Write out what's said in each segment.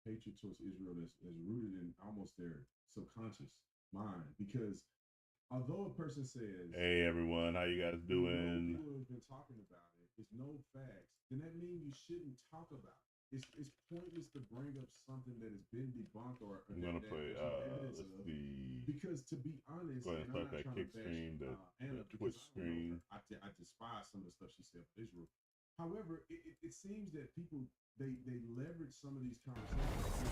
hatred towards Israel that's rooted in almost their subconscious mind. Because although a person says, "Hey everyone, how you guys doing?" People have been talking about it. It's no facts. Then that means you shouldn't talk about it. It's pointless to bring up something that has been debunked or I'm gonna play. Let's see. Because to be honest, go ahead and start that kick stream, the Twitch stream. I despise some of the stuff she said for Israel. However, it seems that people they leverage some of these conversations.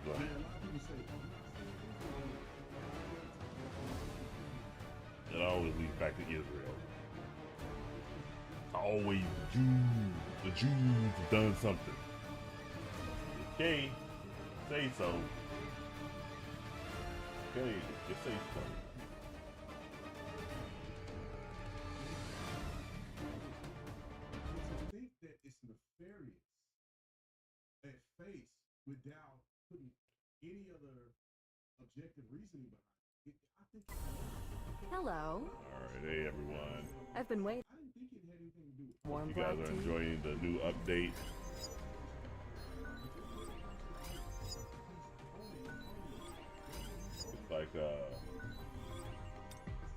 Go ahead. A lot of people say, it always leads back to Israel. It's always the Jews. The Jews have done something. Okay, say so. Okay, just say so. To think that it's nefarious at face without putting any other objective reasoning behind it, I think. Hello. All right, hey everyone. I've been waiting. I didn't think it had anything to do with Warm you guys black are tea. enjoying the new update. It's like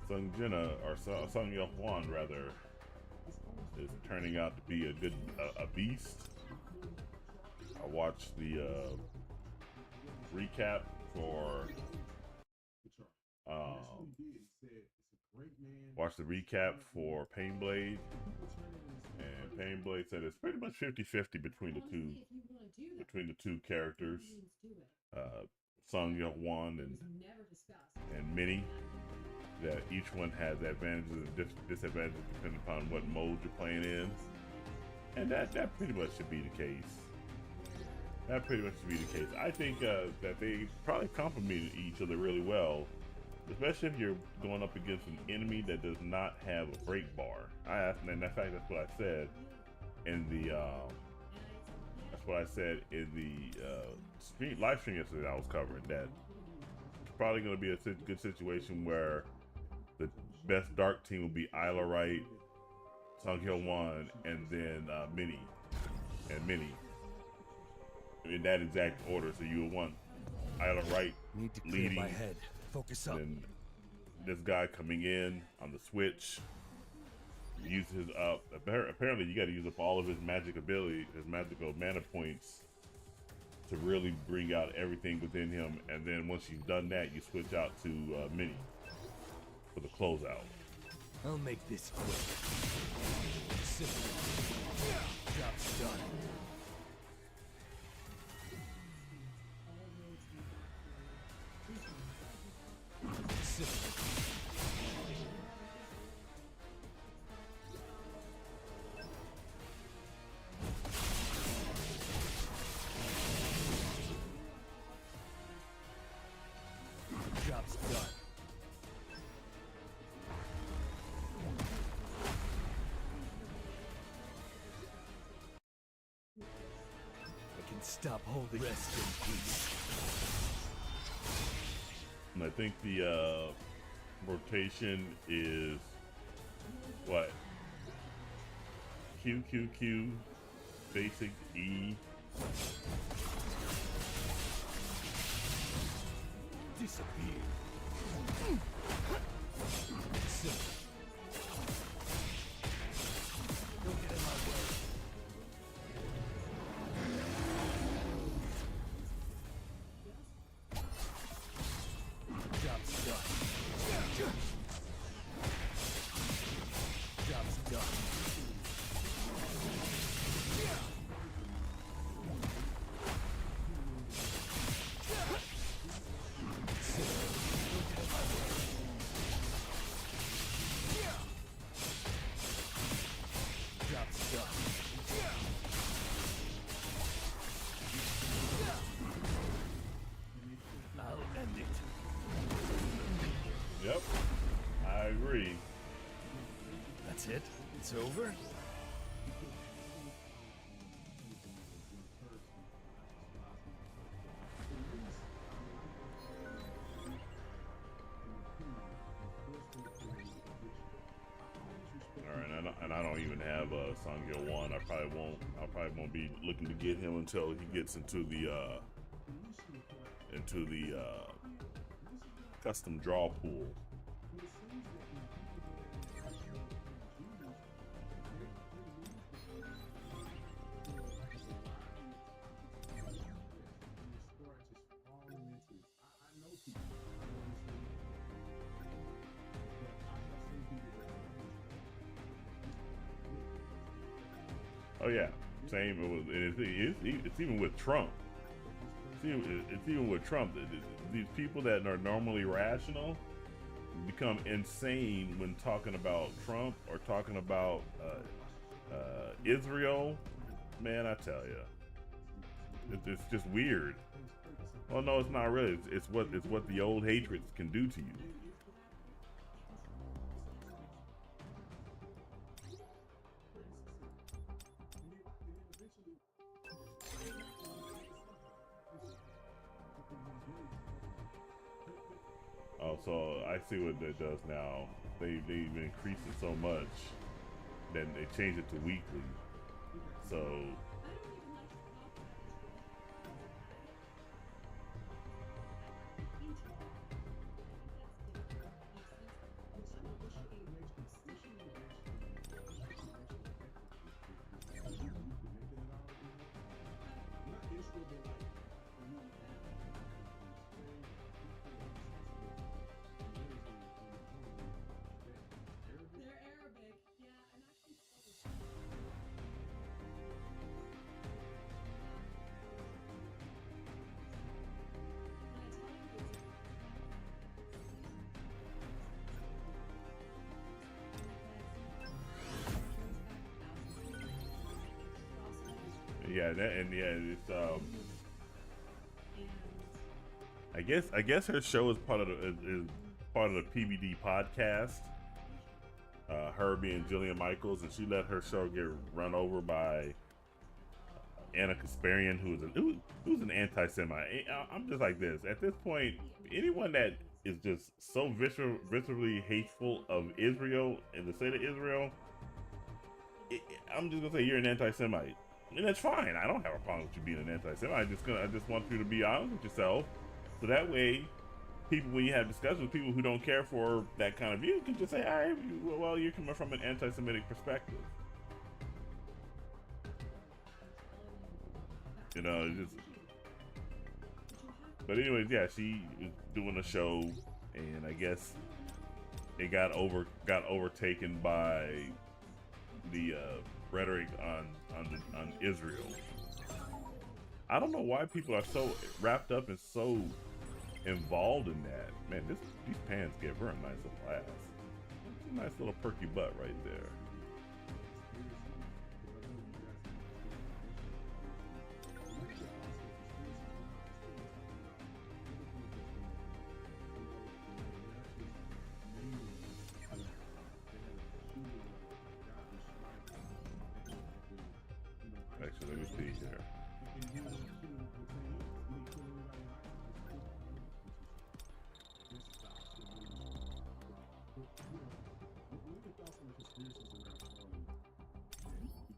Sung Jinna, or Sung Hwan rather, is turning out to be a beast. I watched the recap for watched the recap for Painblade, and Painblade said it's pretty much 50-50 between the two characters, Sung Hwan and Minnie. That each one has advantages and disadvantages depending upon what mode you're playing in, and that pretty much should be the case. That pretty much should be the case. I think that they probably complement each other really well, especially if you're going up against an enemy that does not have a break bar. And in fact, that's what I said in the live stream yesterday that I was covering. That it's probably going to be a good situation where the best dark team will be Isla Wright, Sung Hwan, and then Minnie. In that exact order. So you would want Isla Wright leading, my head. Focus up. and this guy coming in on the switch, use his apparently you got to use up all of his magic ability, his magical mana points, to really bring out everything within him. And then once you've done that, you switch out to Minnie for the closeout. I'll make this quick. Simple. Job's done. Simple. Job's done. I can stop holding. Rest in peace. And I think the rotation is what? Q, Q, Q, basic E. Disappear. Simple. Don't get in my way. Job's done. Job's done. Job's done. I'll end it. Yep, I agree. That's it? It's over? All right, and I don't even have have Sangyo 1. I probably won't be looking to get him until he gets into the custom draw pool. Oh yeah, same. It's even with Trump. It's even with Trump. These people that are normally rational become insane when talking about Trump or talking about Israel. Man, I tell you, it's just weird. Well, no, it's not really. It's what the old hatreds can do to you. Oh, so I see what that does now. They've increased it so much, then they changed it to weekly. So yeah, it's I guess her show is part of the PBD podcast. Her being Jillian Michaels, and she let her show get run over by Anna Kasparian, who's an anti-Semite. I'm just like this. At this point, anyone that is just so viscerally hateful of Israel and the state of Israel, I'm just gonna say you're an anti-Semite. And that's fine. I don't have a problem with you being an anti-Semite. I just want you to be honest with yourself, so that way, people, when you have discussions with people who don't care for that kind of view, can just say, "All right, well, you're coming from an anti-Semitic perspective." You know, it's just. But anyways, yeah, she was doing a show, and I guess it got overtaken by the rhetoric on Israel. I don't know why people are so wrapped up and so involved in that. Man, these pants gave her a nice little ass. It's a nice little perky butt right there. Actually, let me see here.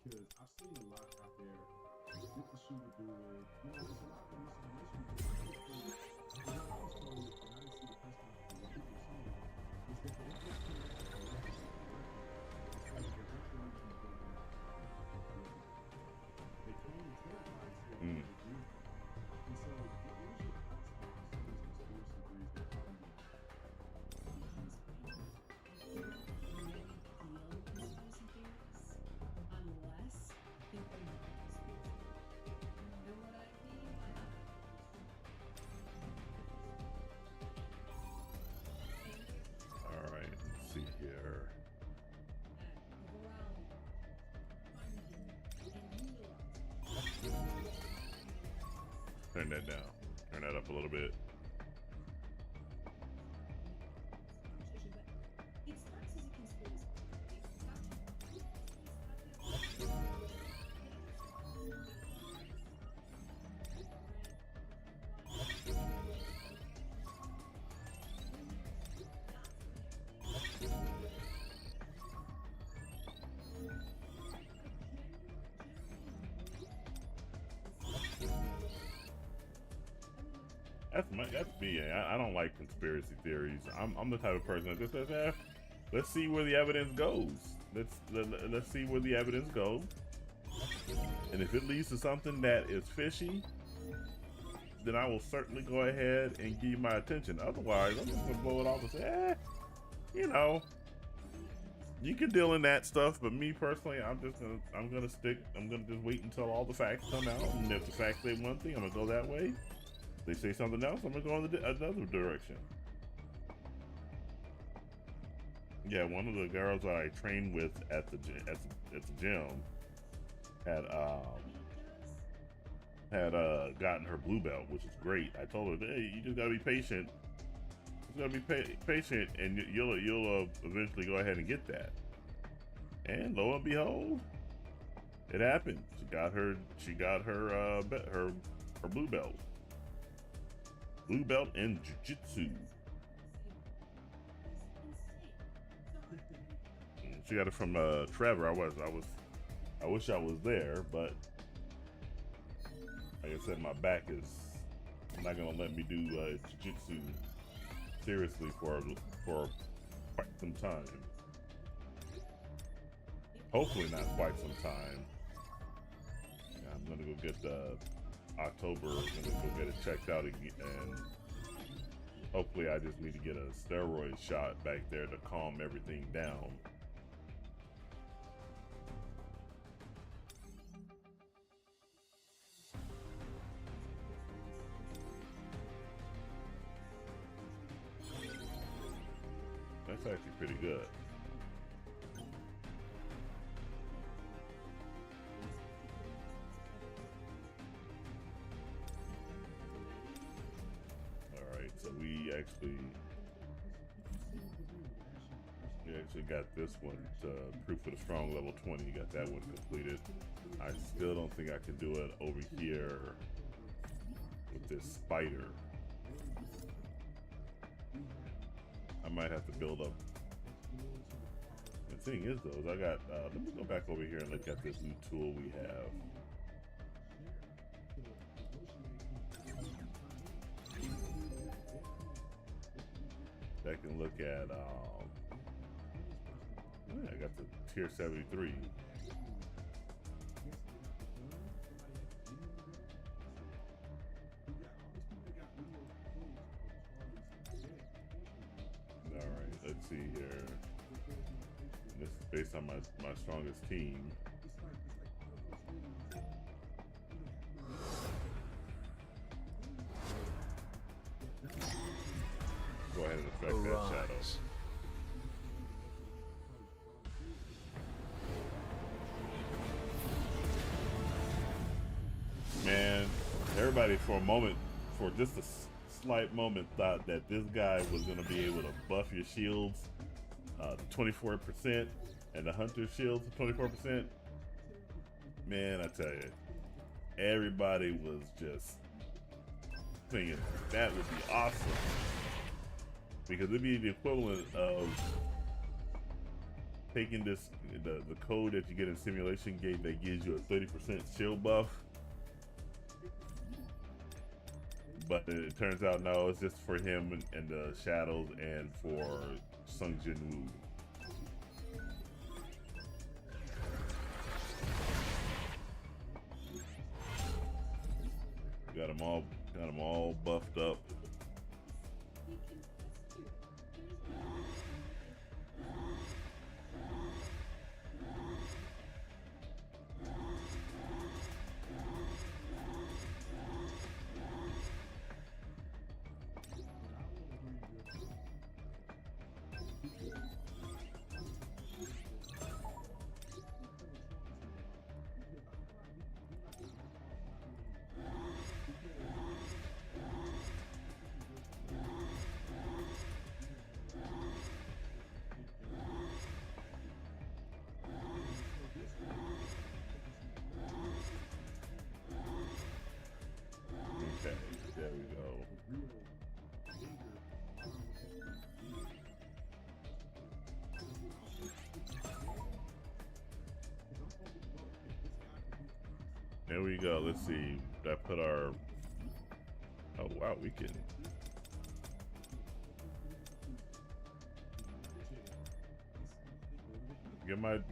Because I've seen a lot out there with the shooter do it. You know, there's a lot of misinformation. What I was told, and I didn't see the press conference, but people were saying, is that the FBI came out and arrested the director. It's like the director needs to go down. They came and terrified and said, they agree. And so, what is your thoughts on some of these conspiracy theories that are being All right, let's see here. Turn that down. Turn that up a little bit. That's me. I don't like conspiracy theories. I'm the type of person that just says, let's see where the evidence goes. Let's see where the evidence goes. And if it leads to something that is fishy, then I will certainly go ahead and give you my attention. Otherwise, I'm just gonna blow it off and say, you know, you can deal in that stuff, but me personally, I'm gonna just wait until all the facts come out, and if the facts say one thing, I'm gonna go that way. If they say something else, I'm gonna go in another direction. Yeah, one of the girls that I trained with at the gym had gotten her blue belt, which is great. I told her, hey, you just gotta be patient. You gotta be patient, and you'll eventually go ahead and get that. And lo and behold, it happened. She got her blue belt. Blue belt in jiu-jitsu. She got it from Trevor. I wish I was there, but like I said, my back is not gonna let me do jiu-jitsu seriously for quite some time. Hopefully not quite some time. I'm gonna go get October. I'm gonna go get it checked out again, and hopefully I just need to get a steroid shot back there to calm everything down. That's actually pretty good. Alright, so we actually got this one, Proof of the Strong level 20, got that one completed. I still don't think I can do it over here with this spider. I might have to build up. The thing is though, is I got, let me go back over here and look at this new tool we have. I can look at, I got the tier 73. Let's see here. This is based on my strongest team. Go ahead and affect that shadow. Man, everybody for just a slight moment thought that this guy was going to be able to buff your shields to 24% and the hunter shields to 24%. Man, I tell you, everybody was just thinking that would be awesome, because it'd be the equivalent of taking the code that you get in Simulation Gate that gives you a 30% shield buff. But it turns out, no, it's just for him and the shadows and for Sung Jin Woo. Got them all buffed up. There we go. There we go. Let's see. I put our Oh wow, we can.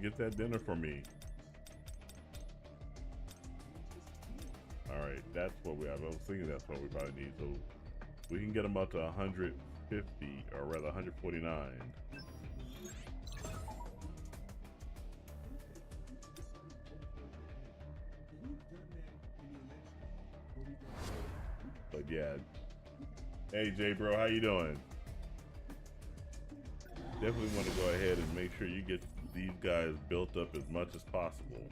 Get that dinner for me. All right, that's what we have. I was thinking that's what we probably need. So we can get them up to 150, or rather 149. But yeah. Hey Jay bro, how you doing? Definitely want to go ahead and make sure you get these guys built up as much as possible.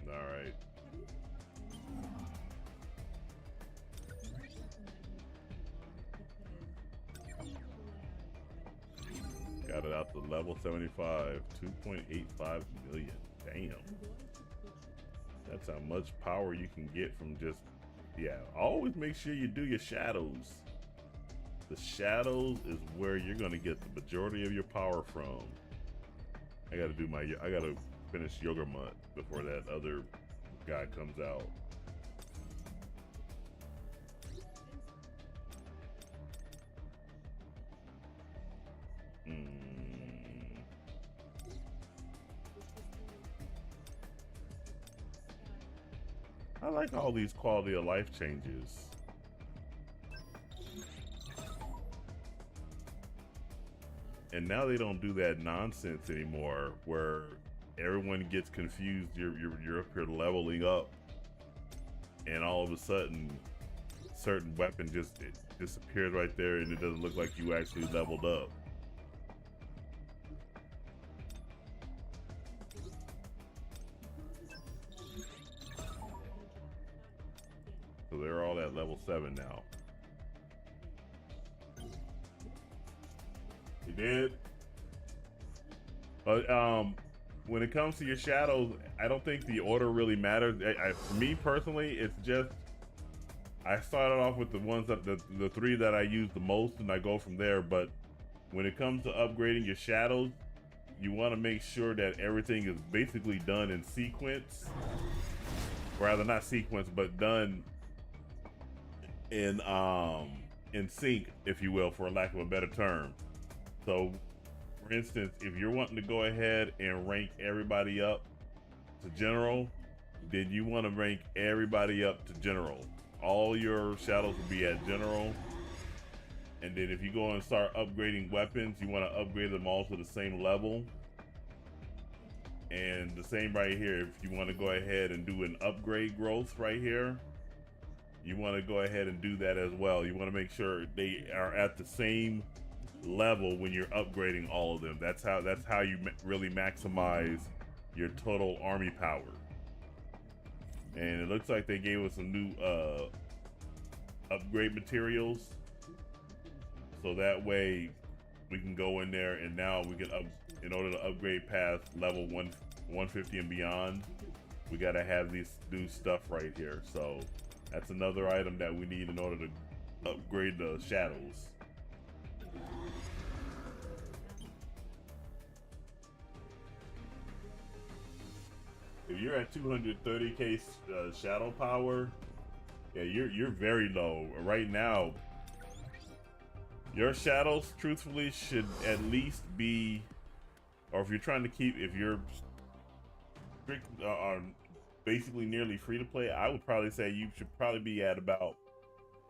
All right. Got it out to level 75, 2.85 million. Damn. That's how much power you can get from just, yeah, always make sure you do your shadows. The shadows is where you're gonna get the majority of your power from. I gotta finish Yoga Month before that other guy comes out. I like all these quality of life changes. And now they don't do that nonsense anymore where everyone gets confused. You're up here leveling up and all of a sudden certain weapon just disappears right there and it doesn't look like you actually leveled up. So they're all at level 7 now. You did? But when it comes to your shadows, I don't think the order really matters. For me personally, it's just I started off with the ones that the 3 that I use the most, and I go from there. But when it comes to upgrading your shadows, you want to make sure that everything is basically done in sequence. Rather, not sequence, but done in sync, if you will, for lack of a better term. So for instance, if you're wanting to go ahead and rank everybody up to general, then you want to rank everybody up to general. All your shadows will be at general. And then if you go and start upgrading weapons, you want to upgrade them all to the same level. And the same right here, if you want to go ahead and do an upgrade growth right here, you want to go ahead and do that as well. You want to make sure they are at the same level when you're upgrading all of them. That's how you really maximize your total army power. And it looks like they gave us some new upgrade materials, so that way we can go in there and now we can in order to upgrade past level 150 and beyond, we got to have this new stuff right here. So that's another item that we need in order to upgrade the shadows. If you're at 230k shadow power, yeah, you're very low right now. Your shadows, truthfully, should at least be, or if you're trying to keep, if you're basically nearly free to play, I would probably say you should probably be at about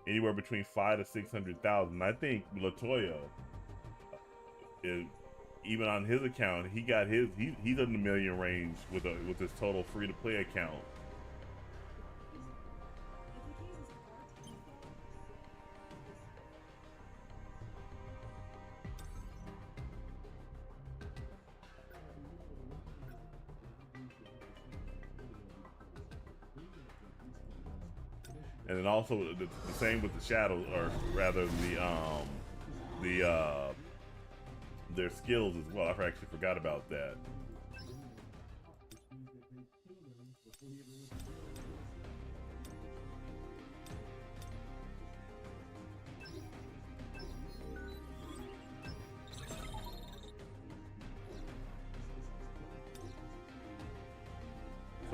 anywhere between 500 to 600,000. I think Latoya is, even on his account, he got his, he's in the million range with his total free to play account. And then also the same with the shadows, or rather their skills as well. I actually forgot about that.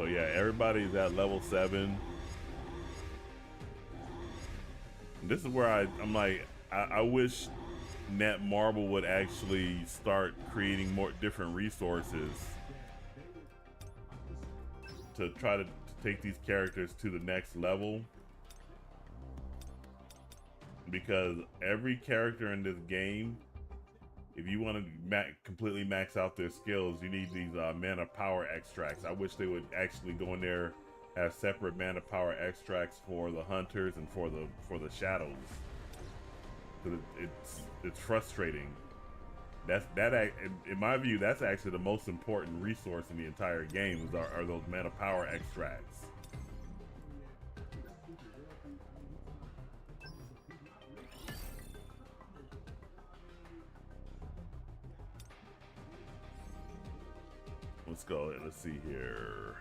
So yeah, everybody's at level 7. This is where I'm like, I wish Netmarble would actually start creating more different resources to try to take these characters to the next level. Because every character in this game, if you want to completely max out their skills, you need these mana power extracts. I wish they would actually go in there, have separate mana power extracts for the hunters and for the shadows. Because it's frustrating. In my view, that's actually the most important resource in the entire game are those mana power extracts. Let's go. Let's see here.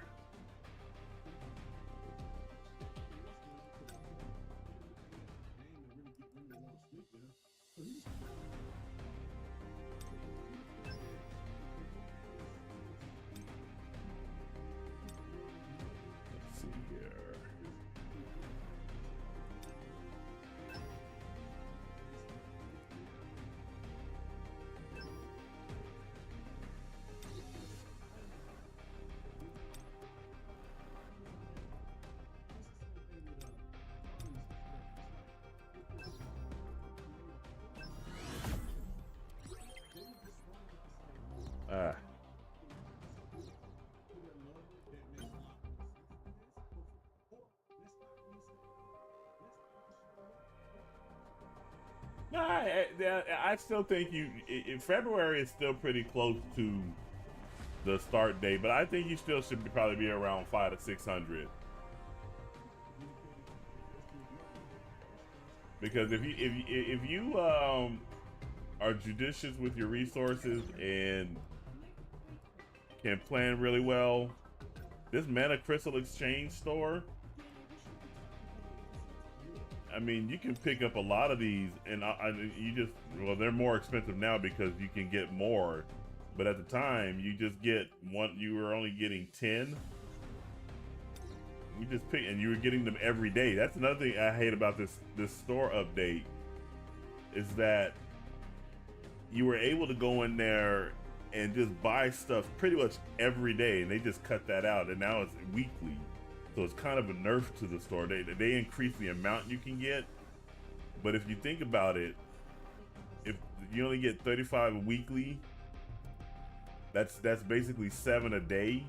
Let's see here. Ah. No, I still think February is still pretty close to the start date, but I think you still should probably be around 500 to 600. Because if you are judicious with your resources and can plan really well, this Mana Crystal Exchange store, I mean, you can pick up a lot of these, and well, they're more expensive now because you can get more, but at the time, you just get one, you were only getting 10. You just pick, and you were getting them every day. That's another thing I hate about this store update, is that you were able to go in there and just buy stuff pretty much every day, and they just cut that out, and now it's weekly. So it's kind of a nerf to the store. They increase the amount you can get, but if you think about it, if you only get 35 weekly, that's basically 7 a day.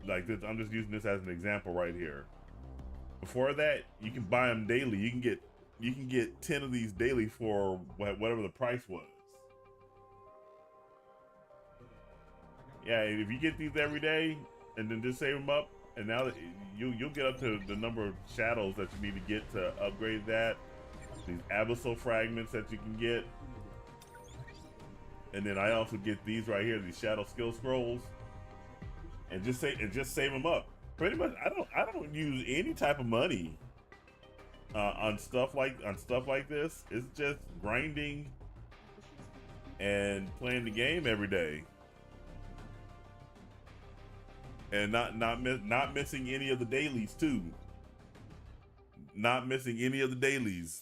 Like this, I'm just using this as an example right here. Before that, you can buy them daily. You can get 10 of these daily for whatever the price was. Yeah, if you get these every day and then just save them up, and now that you'll get up to the number of shadows that you need to get to upgrade that. These abyssal fragments that you can get, and then I also get these right here, these shadow skill scrolls, and just save them up. Pretty much, I don't use any type of money on stuff like this. It's just grinding and playing the game every day. And not missing any of the dailies too. Not missing any of the dailies.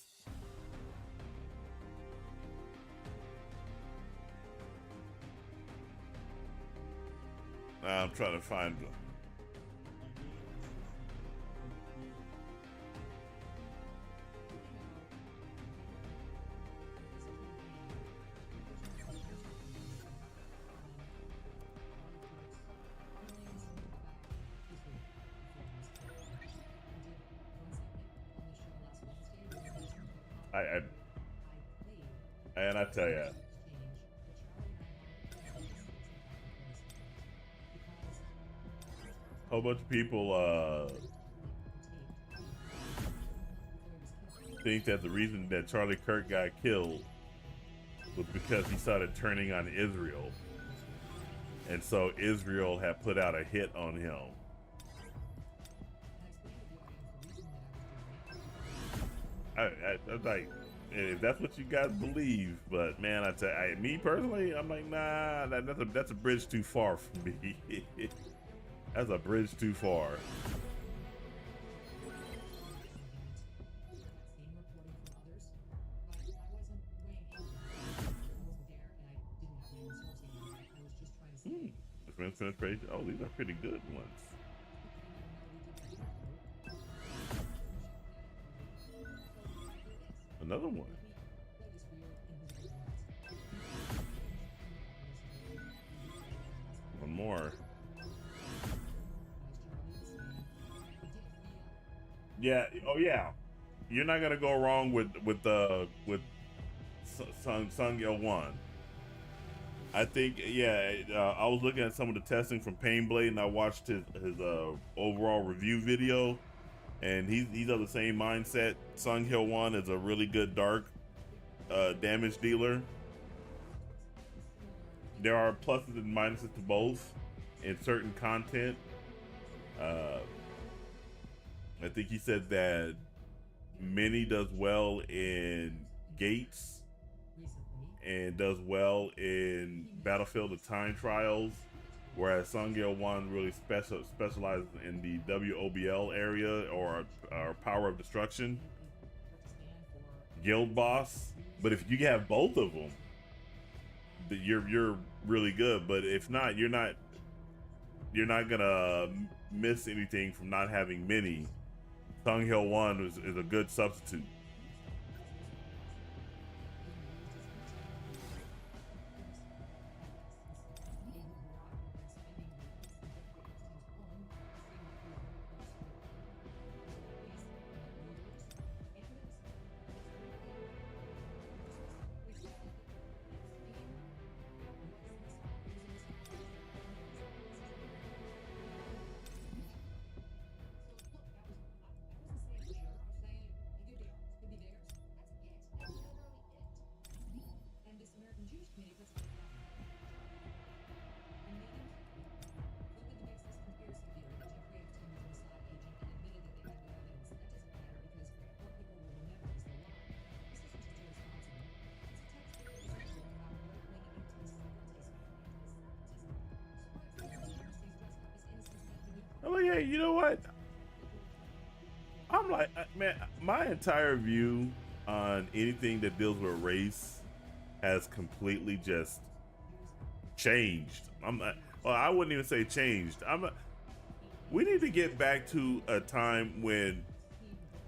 I'm trying to find them. And I tell you, a whole bunch of people think that the reason that Charlie Kirk got killed was because he started turning on Israel, and so Israel had put out a hit on him. I'm like, if that's what you guys believe, but man, me personally, I'm like, nah, that's a bridge too far for me. That's a bridge too far. Finish page. Oh, these are pretty good ones. Another one. One more. Yeah. Oh yeah. You're not gonna go wrong with Sung Yo One. I think, yeah, I was looking at some of the testing from Painblade, and I watched his overall review video, and he's of the same mindset. Sung Hyo One is a really good dark damage dealer. There are pluses and minuses to both in certain content. I think he said that Mini does well in gates and does well in Battlefield of Time Trials, whereas Sung Yo One really specializes in the WOBL area, or Power of Destruction, Guild Boss. But if you have both of them, you're really good. But if not, you're not gonna miss anything from not having Mini. Sung Hyo One is a good substitute. I'm like, hey, you know what? I'm like, man, my entire view on anything that deals with race has completely just changed. I'm not, well, I wouldn't even say changed. We need to get back to a time when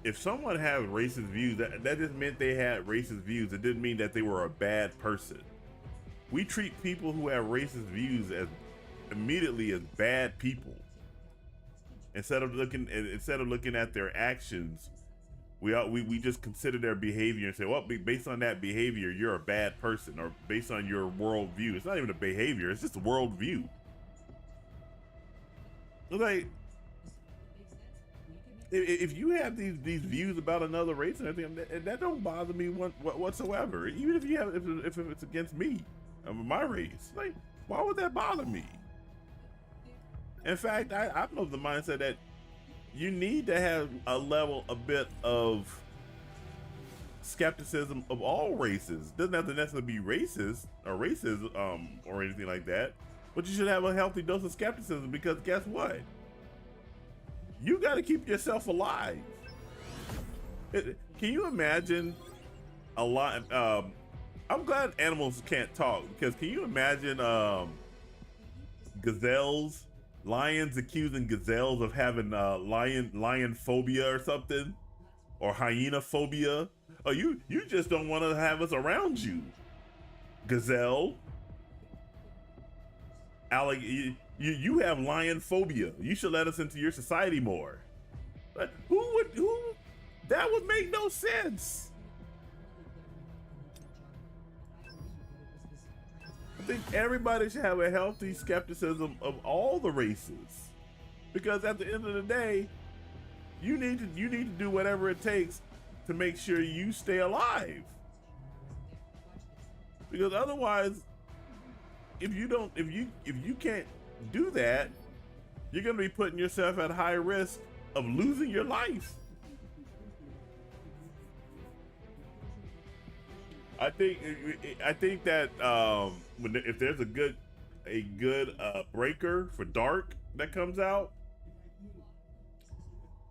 if someone had racist views, that just meant they had racist views. It didn't mean that they were a bad person. We treat people who have racist views as immediately as bad people. Instead of looking at their actions, we just consider their behavior and say, well, based on that behavior, you're a bad person, or based on your worldview. It's not even a behavior; it's just a worldview. Like, if you have these views about another race and everything, that don't bother me whatsoever. Even if you have, if it's against me, my race, like, why would that bother me? In fact, I'm of the mindset that you need to have a bit of skepticism of all races. Doesn't have to necessarily be racist or racism or anything like that, but you should have a healthy dose of skepticism, because guess what? You got to keep yourself alive. Can you imagine a lot? I'm glad animals can't talk, because can you imagine lions accusing gazelles of having lion phobia or something, or hyena phobia? Oh, you just don't want to have us around you, gazelle. You have lion phobia. You should let us into your society more. But who that would make no sense. I think everybody should have a healthy skepticism of all the races, because at the end of the day, you need to do whatever it takes to make sure you stay alive. Because otherwise, if you can't do that, you're going to be putting yourself at high risk of losing your life. I think that if there's a good breaker for dark, that comes out,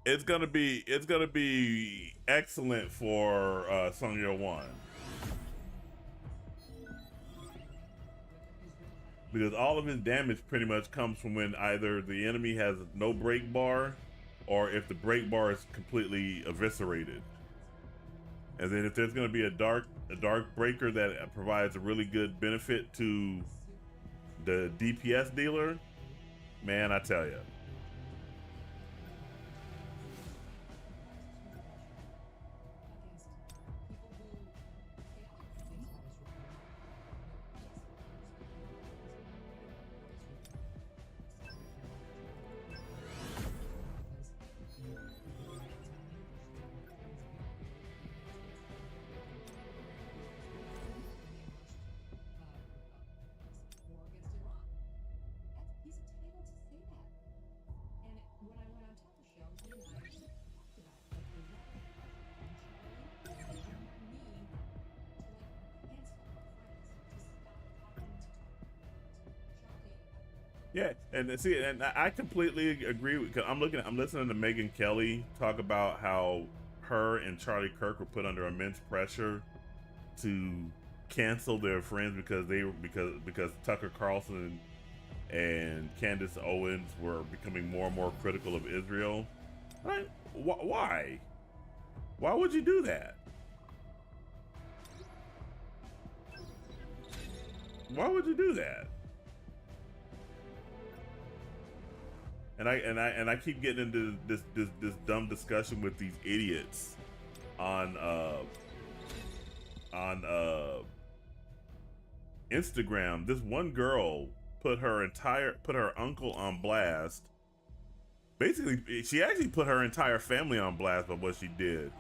it's gonna be excellent for Sung Yo Won. Because all of his damage pretty much comes from when either the enemy has no break bar, or if the break bar is completely eviscerated. And then if there's going to be a dark breaker that provides a really good benefit to the DPS dealer, man, I tell you. Yeah, and see, and I completely agree with. Cause I'm listening to Megyn Kelly talk about how her and Charlie Kirk were put under immense pressure to cancel their friends because Tucker Carlson and Candace Owens were becoming more and more critical of Israel. Like, why? Why would you do that? Why would you do that? And I keep getting into this dumb discussion with these idiots on Instagram. This one girl put her uncle on blast. Basically, she actually put her entire family on blast by what she did.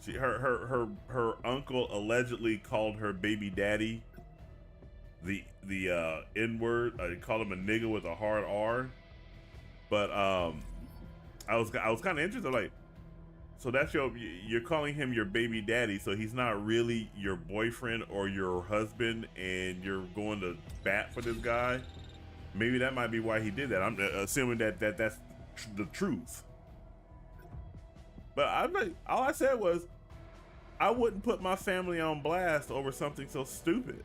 Her uncle allegedly called her baby daddy the N-word. He called him a nigga with a hard R. But I was kind of interested, like, so that's you're calling him your baby daddy, so he's not really your boyfriend or your husband, and you're going to bat for this guy. Maybe that might be why he did that. I'm assuming that's the truth. But all I said was, I wouldn't put my family on blast over something so stupid.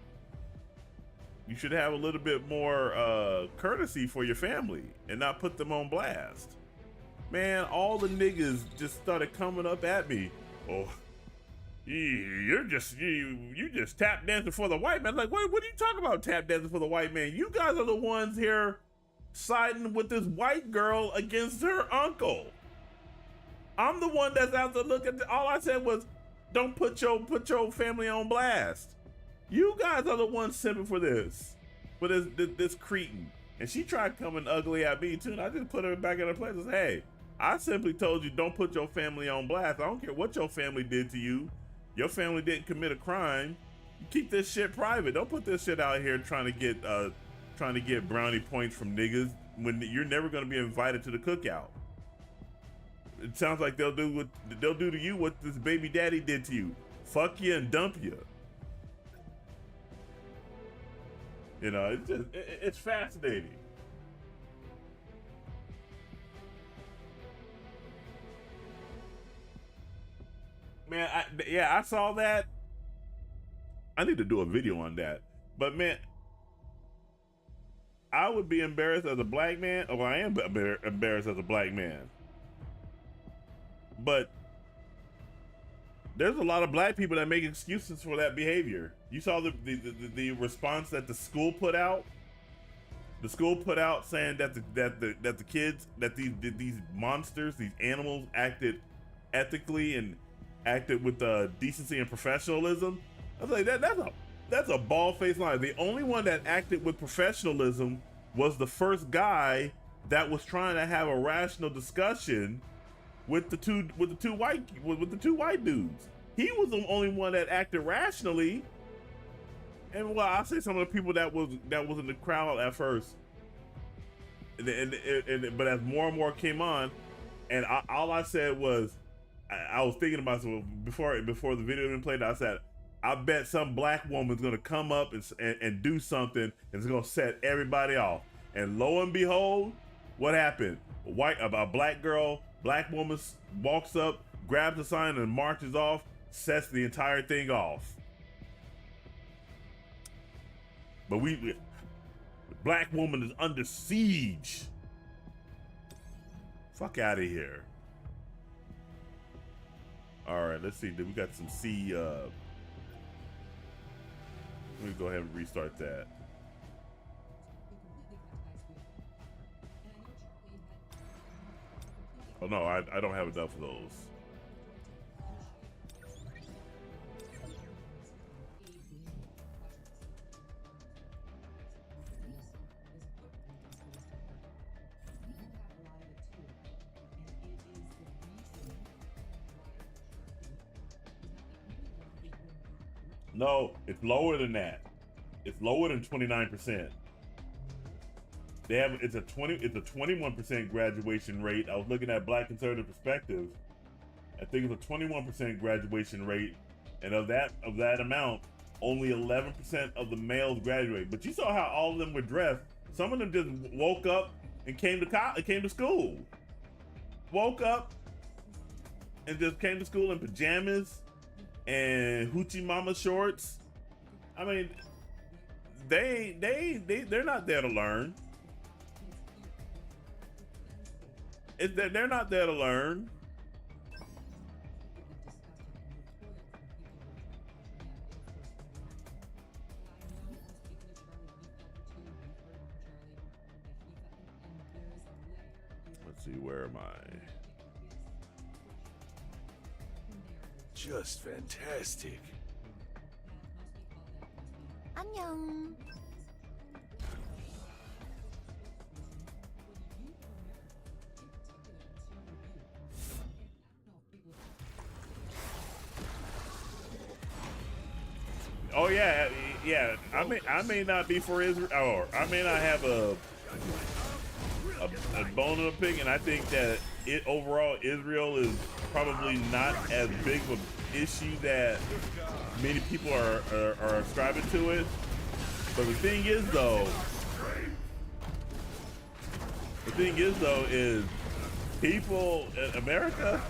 You should have a little bit more courtesy for your family and not put them on blast. Man, all the niggas just started coming up at me. Oh, you just tap dancing for the white man. Like, what are you talking about, tap dancing for the white man? You guys are the ones here siding with this white girl against her uncle. I'm the one that's out to look at all I said was, don't put your family on blast. You guys are the ones simping for this cretin. And she tried coming ugly at me too, and I just put her back in her place and said, hey, I simply told you don't put your family on blast. I don't care what your family did to you. Your family didn't commit a crime. You keep this shit private. Don't put this shit out here trying to get brownie points from niggas when you're never gonna be invited to the cookout. It sounds like they'll do to you what this baby daddy did to you. Fuck you and dump you. You know, it's fascinating. Man, I saw that. I need to do a video on that. But man, I would be embarrassed as a black man, or I am embarrassed as a black man. But there's a lot of black people that make excuses for that behavior. You saw the response that the school put out. The school put out saying that the kids, that these monsters, these animals acted ethically and acted with decency and professionalism. I was like, that's a bald-faced lie. The only one that acted with professionalism was the first guy that was trying to have a rational discussion with the two white dudes. He was the only one that acted rationally. And well, I'll say some of the people that was in the crowd at first, but as more and more came on, and all I said was, I was thinking about before the video even played. I said, I bet some black woman's gonna come up and do something, and it's gonna set everybody off. And lo and behold, What happened? A black girl, black woman walks up, grabs the sign and marches off, sets the entire thing off. But the black woman is under siege. Fuck out of here. All right, let's see. We got some C. Let me go ahead and restart that. Oh no, I don't have enough of those. No, it's lower than that. It's lower than 29%. They have it's a 21% graduation rate. I was looking at Black Conservative Perspective. I think it's a 21% graduation rate, and of that amount, only 11% of the males graduate. But you saw how all of them were dressed. Some of them just woke up and came to school. Woke up and just came to school in pajamas and hoochie mama shorts. I mean, they're not there to learn. They're not there to learn. Let's see, where am I? Just fantastic. 안녕. Oh yeah. I may not be for Israel, or I may not have a bone in the pig, and I think that overall Israel is probably not as big of an issue that many people are ascribing to it. But the thing is though, is people in America,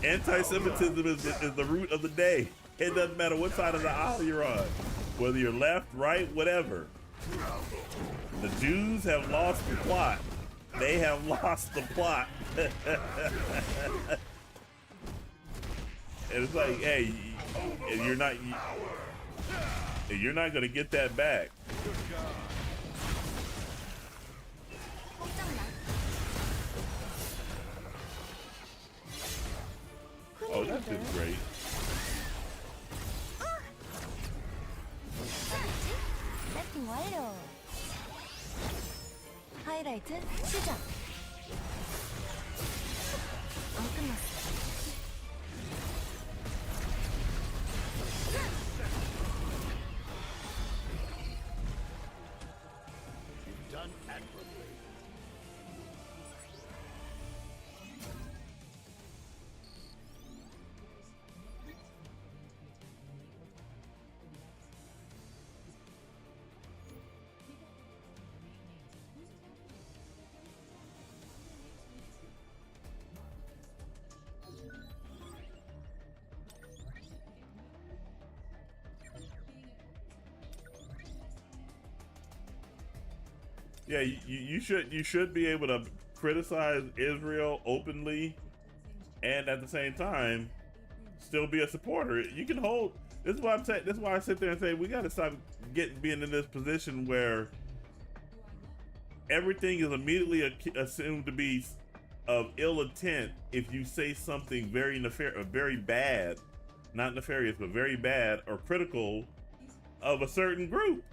anti-Semitism is the root of the day. It doesn't matter what side of the aisle you're on, whether you're left, right, whatever. The Jews have lost the plot. They have lost the plot. And it's like, hey, you're not gonna get that back. Oh, that's just great. 세팅 완료. 하이라이트 시작. 안 끝났어. Done admirably. Yeah, you should be able to criticize Israel openly, and at the same time, still be a supporter. You can hold. This is what I'm saying. This is why I sit there and say we got to stop being in this position where everything is immediately assumed to be of ill intent if you say something very very bad, not nefarious, but very bad or critical of a certain group.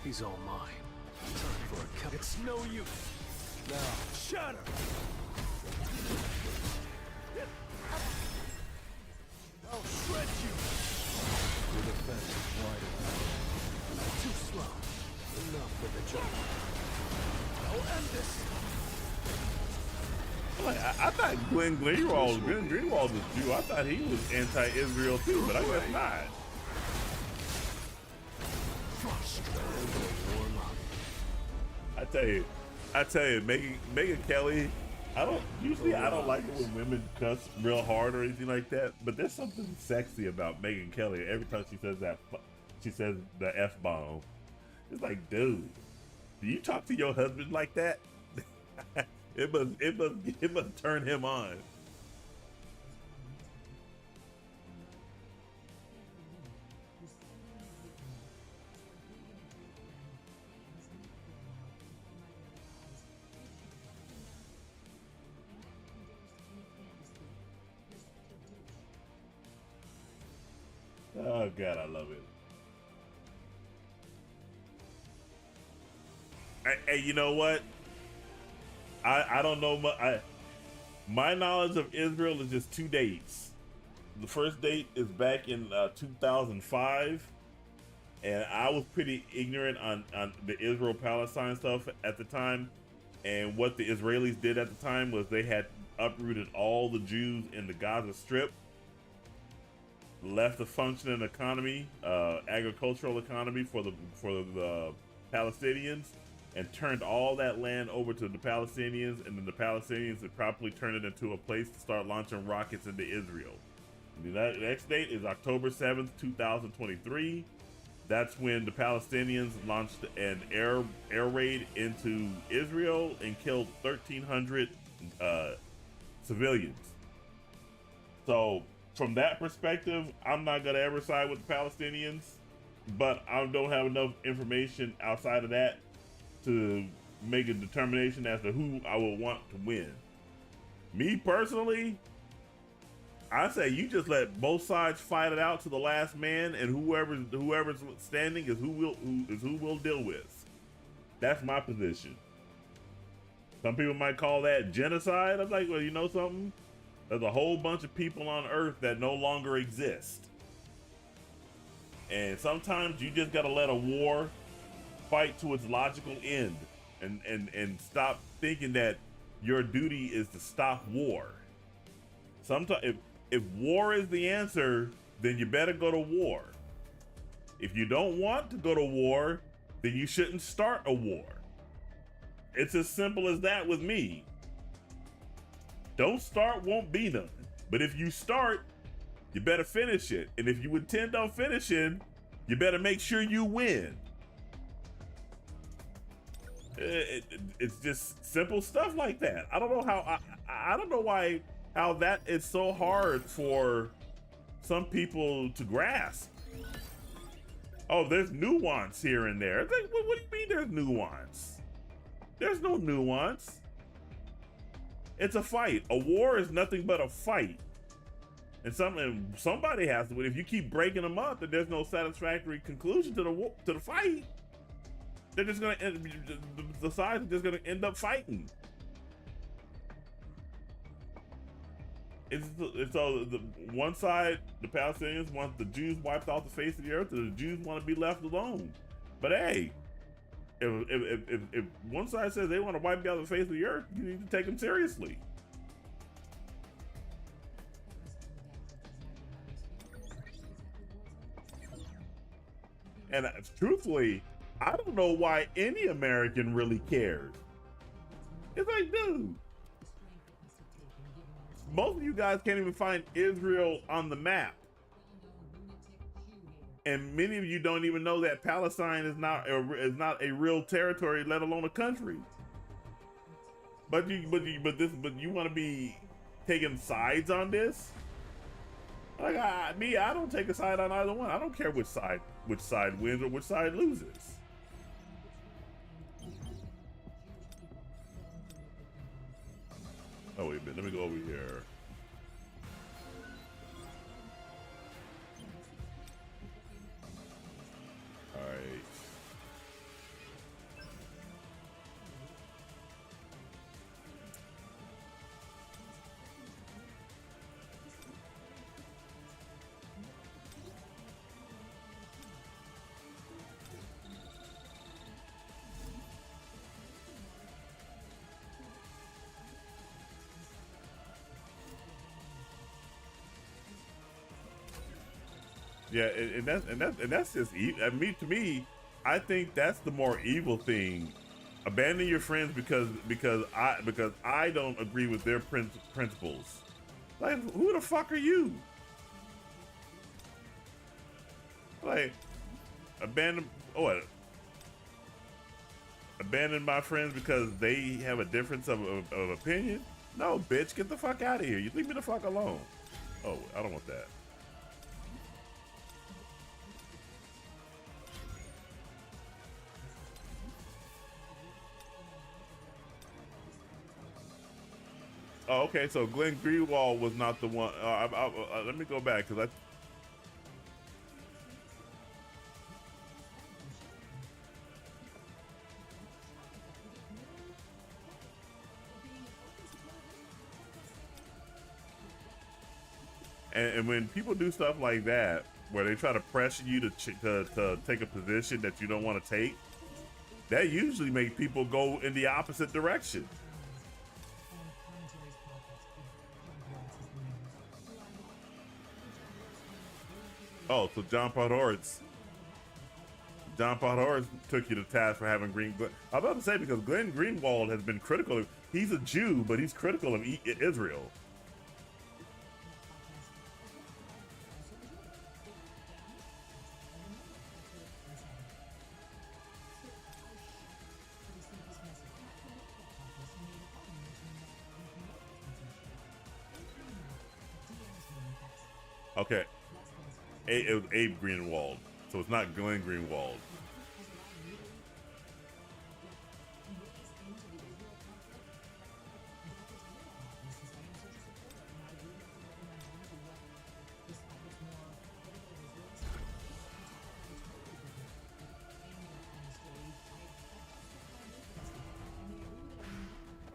He's all mine. Time for a cup. It's no use. Now, shatter. I'll shred you. Your defense is wide open. Too slow. Enough with the jump. I'll end this. I thought Glenn Greenwald was Jew. I thought he was anti-Israel too, but I guess not. I tell you, Megan Kelly. I don't like it when women cuss real hard or anything like that. But there's something sexy about Megan Kelly. Every time she says the F-bomb. It's like, dude, do you talk to your husband like that? It must turn him on. Oh God, I love it. Hey, you know what? I don't know my knowledge of Israel is just 2 dates. The first date is back in 2005, and I was pretty ignorant on the Israel-Palestine stuff at the time. And what the Israelis did at the time was they had uprooted all the Jews in the Gaza Strip, left a functioning economy, agricultural economy for the Palestinians, and turned all that land over to the Palestinians, and then the Palestinians had properly turned it into a place to start launching rockets into Israel. And the next date is October 7th, 2023. That's when the Palestinians launched an air raid into Israel and killed 1,300 civilians. So from that perspective, I'm not gonna ever side with the Palestinians, but I don't have enough information outside of that to make a determination as to who I would want to win. Me personally, I say you just let both sides fight it out to the last man, and whoever's standing is who we'll deal with. That's my position. Some people might call that genocide. I'm like, well, you know something? There's a whole bunch of people on Earth that no longer exist, and sometimes you just gotta let a war fight to its logical end, and stop thinking that your duty is to stop war. Sometimes if war is the answer, then you better go to war. If you don't want to go to war, then you shouldn't start a war. It's as simple as that with me. Don't start, won't be none. But if you start, you better finish it. And if you intend on finishing, you better make sure you win. It's just simple stuff like that. I don't know how, I don't know how that is so hard for some people to grasp. Oh, there's nuance here and there. It's like, what do you mean there's nuance? There's no nuance. It's a fight. A war is nothing but a fight. And somebody has to win. If you keep breaking them up, then there's no satisfactory conclusion to the fight. They're just gonna the sides are just gonna end up fighting. It's all the one side, the Palestinians want the Jews wiped off the face of the earth, and the Jews want to be left alone. But hey, if one side says they want to wipe out the face of the earth, you need to take them seriously. And truthfully, I don't know why any American really cares. It's like, dude, most of you guys can't even find Israel on the map. And many of you don't even know that Palestine is not a real territory, let alone a country. But you want to be taking sides on this? Like I don't take a side on either one. I don't care which side wins or which side loses. Oh wait a minute, let me go over here. All right. Yeah, and that's just I mean, to me, I think that's the more evil thing. Abandon your friends because I don't agree with their principles. Like, who the fuck are you? Like, abandon what? Abandon my friends because they have a difference of opinion? No, bitch, get the fuck out of here. You leave me the fuck alone. Oh, I don't want that. Oh, okay, so Glenn Greenwald was not the one. Let me go back because and when people do stuff like that, where they try to pressure you to take a position that you don't want to take, that usually makes people go in the opposite direction. Oh, so John Podhoretz took you to task for having green. I'm about to say, because Glenn Greenwald has been critical. He's a Jew, but he's critical of Israel. Okay, it was Abe Greenwald, so it's not Glenn Greenwald.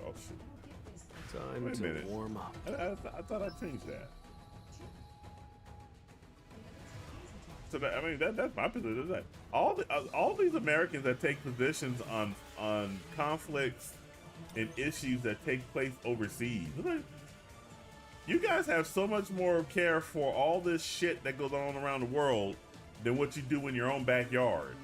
Oh shit! Time Wait a minute. to warm up. I thought I changed that. So that, I mean, that's my position. Like, all these Americans that take positions on conflicts and issues that take place overseas, like, you guys have so much more care for all this shit that goes on around the world than what you do in your own backyard.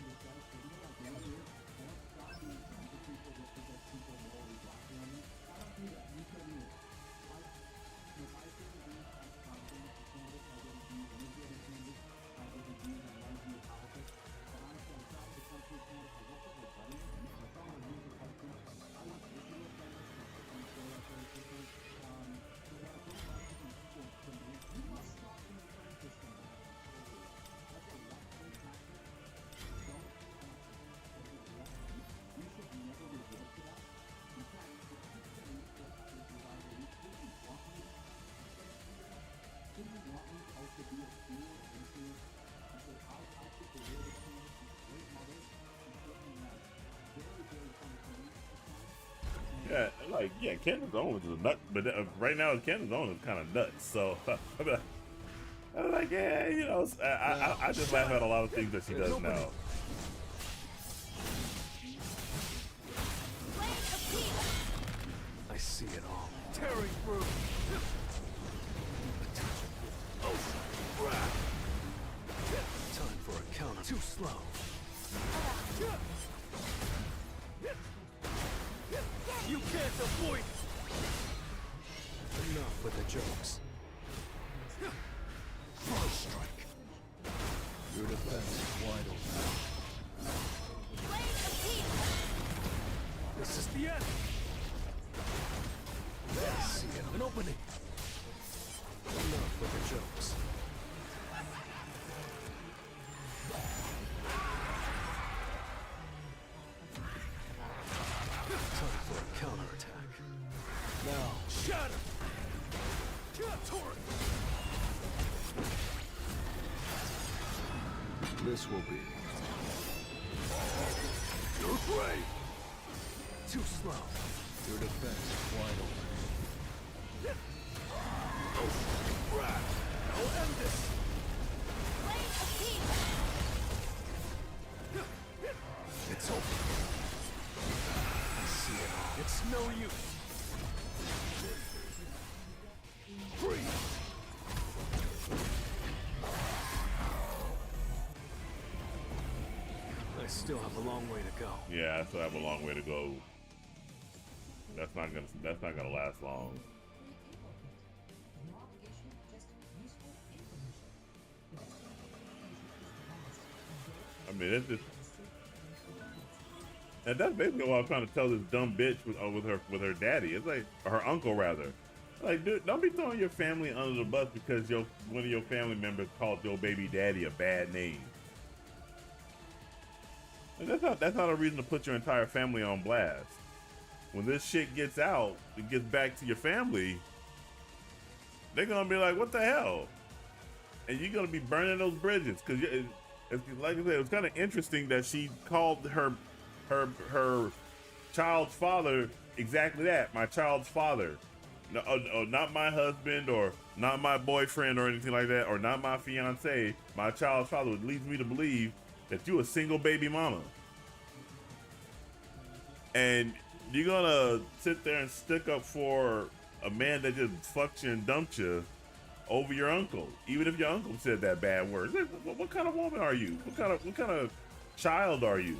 Yeah, like, yeah, Candace Owens is a nut, but right now Candace Owens is kind of nuts. So I'm like, yeah, you know, I just laugh at a lot of things that she does now. I see it all. Tearing through. Oh, crap. Time for a counter. Too slow. You can't avoid it. Enough with the jokes. First strike. Your defense is wide open. This is the end. I see it. An opening. Enough with the jokes. Time for a counterattack. Now, shatter! Torrent! This will be... You're great! Too slow. Your defense is wide open. Oh, crap! I'll end this! It's over. I see it all. It's no use. Freeze! still have a long way to go. Yeah, I still have a long way to go. That's not gonna last long. I mean, it's just, and that's basically what I was trying to tell this dumb bitch with her daddy. It's like, or her uncle rather. Like, dude, don't be throwing your family under the bus because one of your family members called your baby daddy a bad name. And that's not a reason to put your entire family on blast. When this shit gets out, it gets back to your family, they're gonna be like, "What the hell?" And you're gonna be burning those bridges because it's like I said, it was kind of interesting that she called her child's father exactly that, my child's father. No, not my husband or not my boyfriend or anything like that, or not my fiance. My child's father, which leads me to believe that you a single baby mama. And you're gonna sit there and stick up for a man that just fucked you and dumped you over your uncle, even if your uncle said that bad word. What kind of woman are you? What kind of child are you?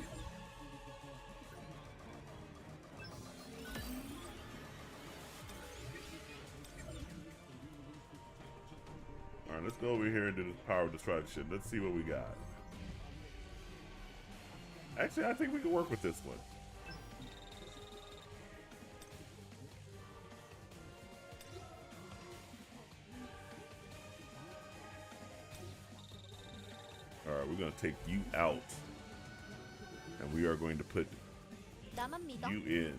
All right, let's go over here and do this power of destruction. Let's see what we got. Actually, I think we can work with this one. All right, we're going to take you out. And we are going to put 나만 믿어. you in.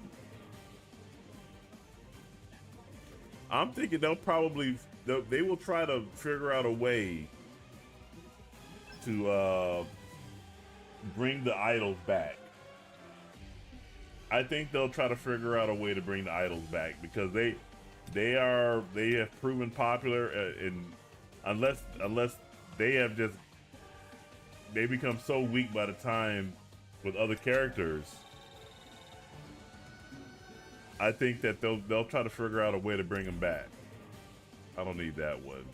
I'm thinking they will try to figure out a way to bring the idols back. I think they'll try to figure out a way to bring the idols back because they have proven popular, and unless they become so weak by the time with other characters, I think that they'll try to figure out a way to bring them back. I don't need that one.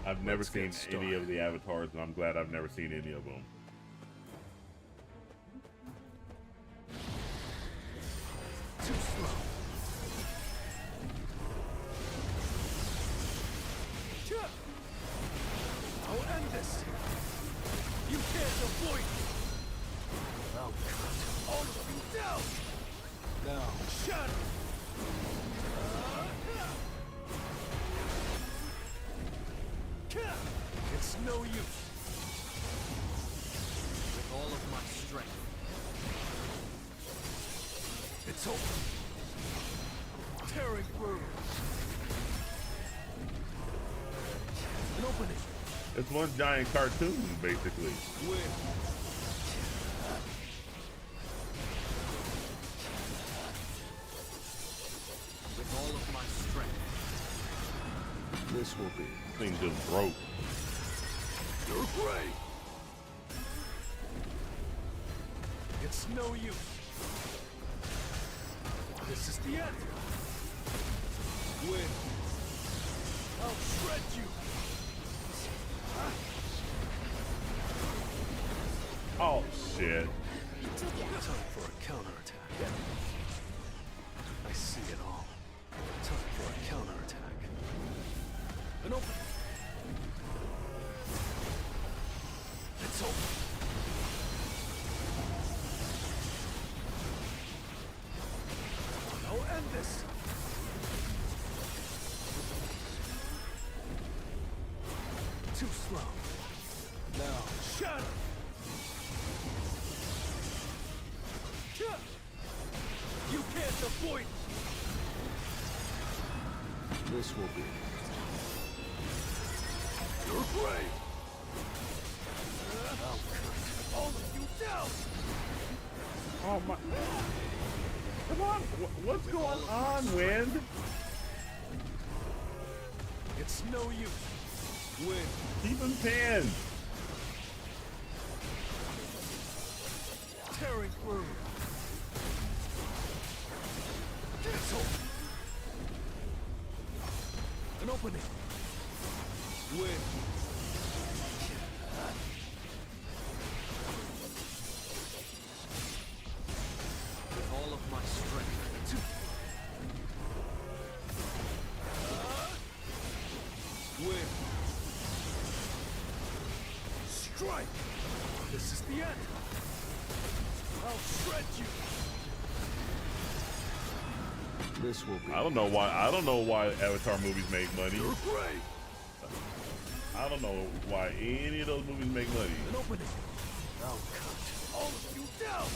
I've never seen any of the avatars, and I'm glad I've never seen any of them. Too slow. I'll end this. You can't avoid me. I'll cut all of you down. Now, shatter. It's no use. With all of my strength. It's over. Tearing through. An opening. It's one giant cartoon, basically. Win. With all of my strength. This will be. Thing just broke. You're great. It's no use. This is the end. Win. I'll shred you. Oh shit. Time for a counterattack. I see it all. Time for a counterattack. An open. It's over. I'll end this. Too slow. Now, shatter! You can't avoid this will be your grave! I'll cut all of you down! Oh my! Come on! What's going on, Wind? It's no use. Wind. Keep him pinned. Tearing through. An opening. Wind. With all of my strength. Wind. Strike. This is the end. I'll shred you. This will be. I don't know why. I don't know why Avatar movies make money. You're great. I don't know why any of those movies make money. An opening. I'll cut all of you down.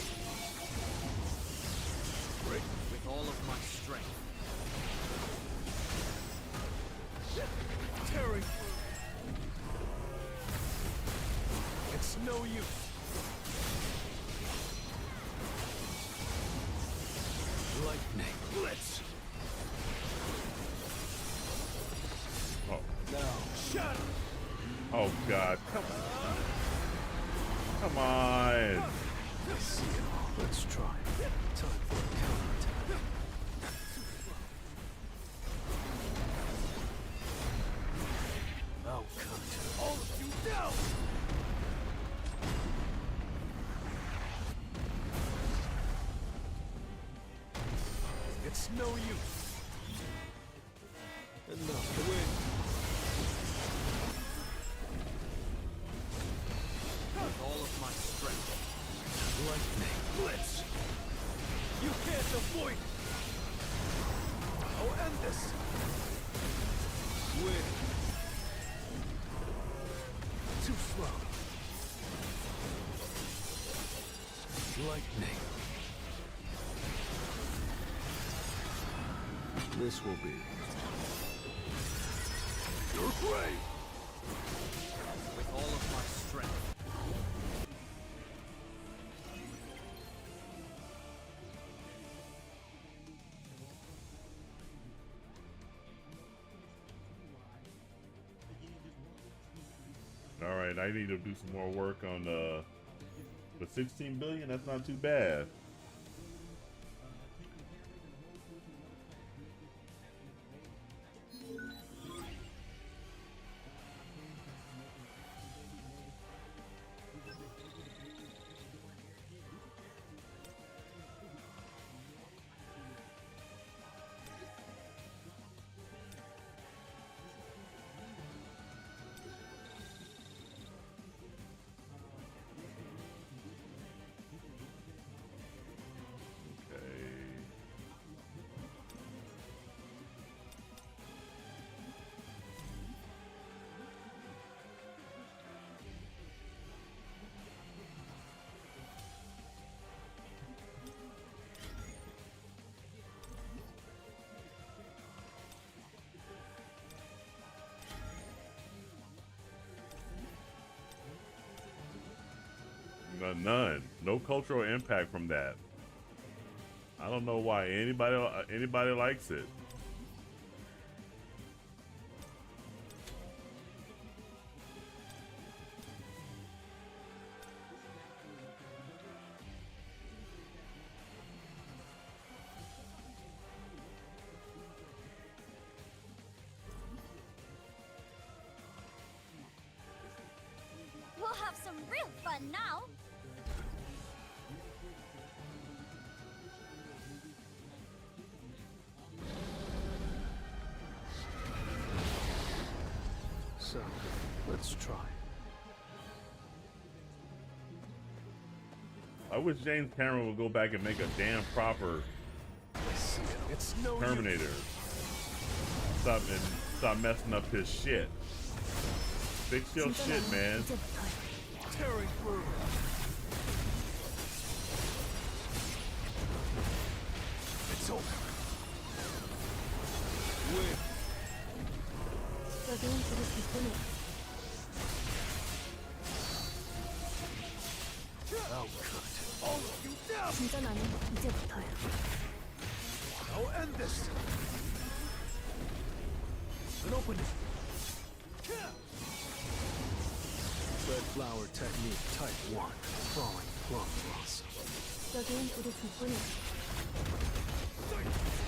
Break with all of my strength. Tearing through. It's no use. Lightning blitz. Oh, Now shatter. oh God! Come on! Come on! I see it all. Let's try. Time for a counterattack. I'll cut all of you down. It's no use. Enough to win. With all of my strength. Lightning blitz. You can't avoid it. I'll end this. Win. Too slow. Lightning. This will be your grave! With all of my strength. All right, I need to do some more work on the 16 billion. That's not too bad. None. No cultural impact from that. I don't know why anybody likes it. We'll have some real fun now. So, let's try. I wish James Cameron would go back and make a damn proper I see it. It's no Terminator. use. Stop messing up his shit. Fix your shit, man. 이제부터야. Tearing through. It's over. Win. 여긴 우리 뒷분이야. I'll cut all of you down. 진짜 나는 이제부터야. I'll end this. An opening. Red flower technique type 1. Falling plum blossom. 여긴 우리 뒷분이야.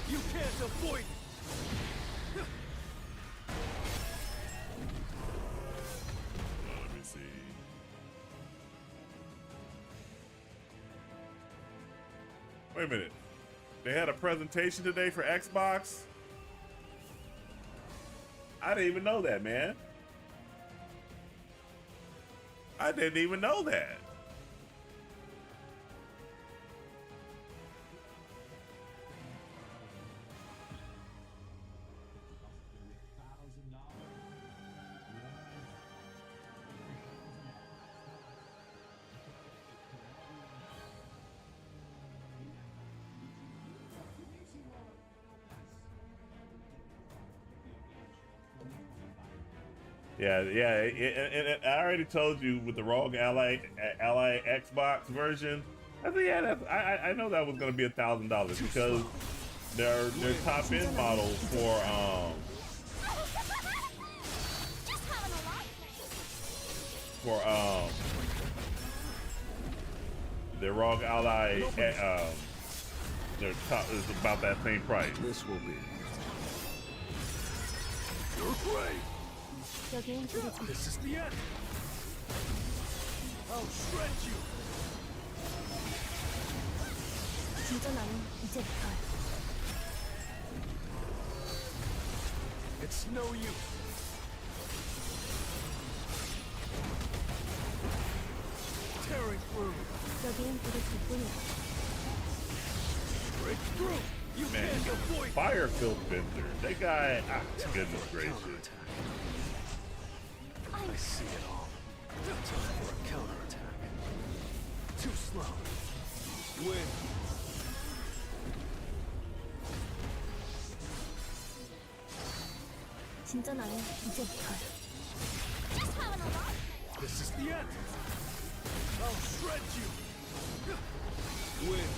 You can't avoid it. Let me see. Wait a minute. They had a presentation today for Xbox? I didn't even know that, man. I didn't even know that. Yeah. And I already told you with the Rogue Ally Xbox version. I think I know that was gonna be $1,000 because their top end model for Just having a lot. their Rogue Ally their top is about that same price. This will be your grave. 여긴 우리 뒷. This is the end. I'll shred you. 진짜 나는 이제부터야. It's no use. Tearing through. 여긴 우리 뒷분이야. Break through. You Man, can't avoid it. Fire Phil Spencer. That guy, goodness gracious. Counterattack. I see it all. Time for a counterattack. Too slow. Win. 진짜 나는 이제부터야. Just having a lot. This is the end. I'll shred you. Win.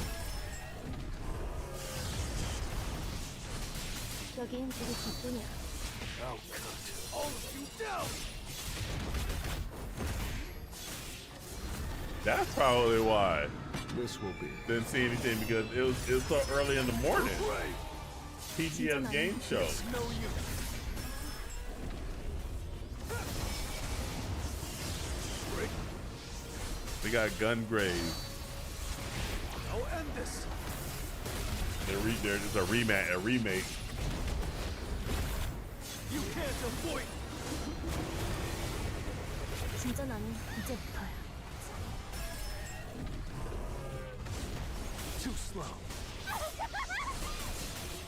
여긴 우리 뒷분이야. I'll cut all of you down. That's probably why This will be didn't see anything because it was so early in the morning. great. TGS game show. It's no use. Break. We got Gungrave. I'll end this. There's a remake. You can't avoid. 진짜 나는 이제부터야. Too slow.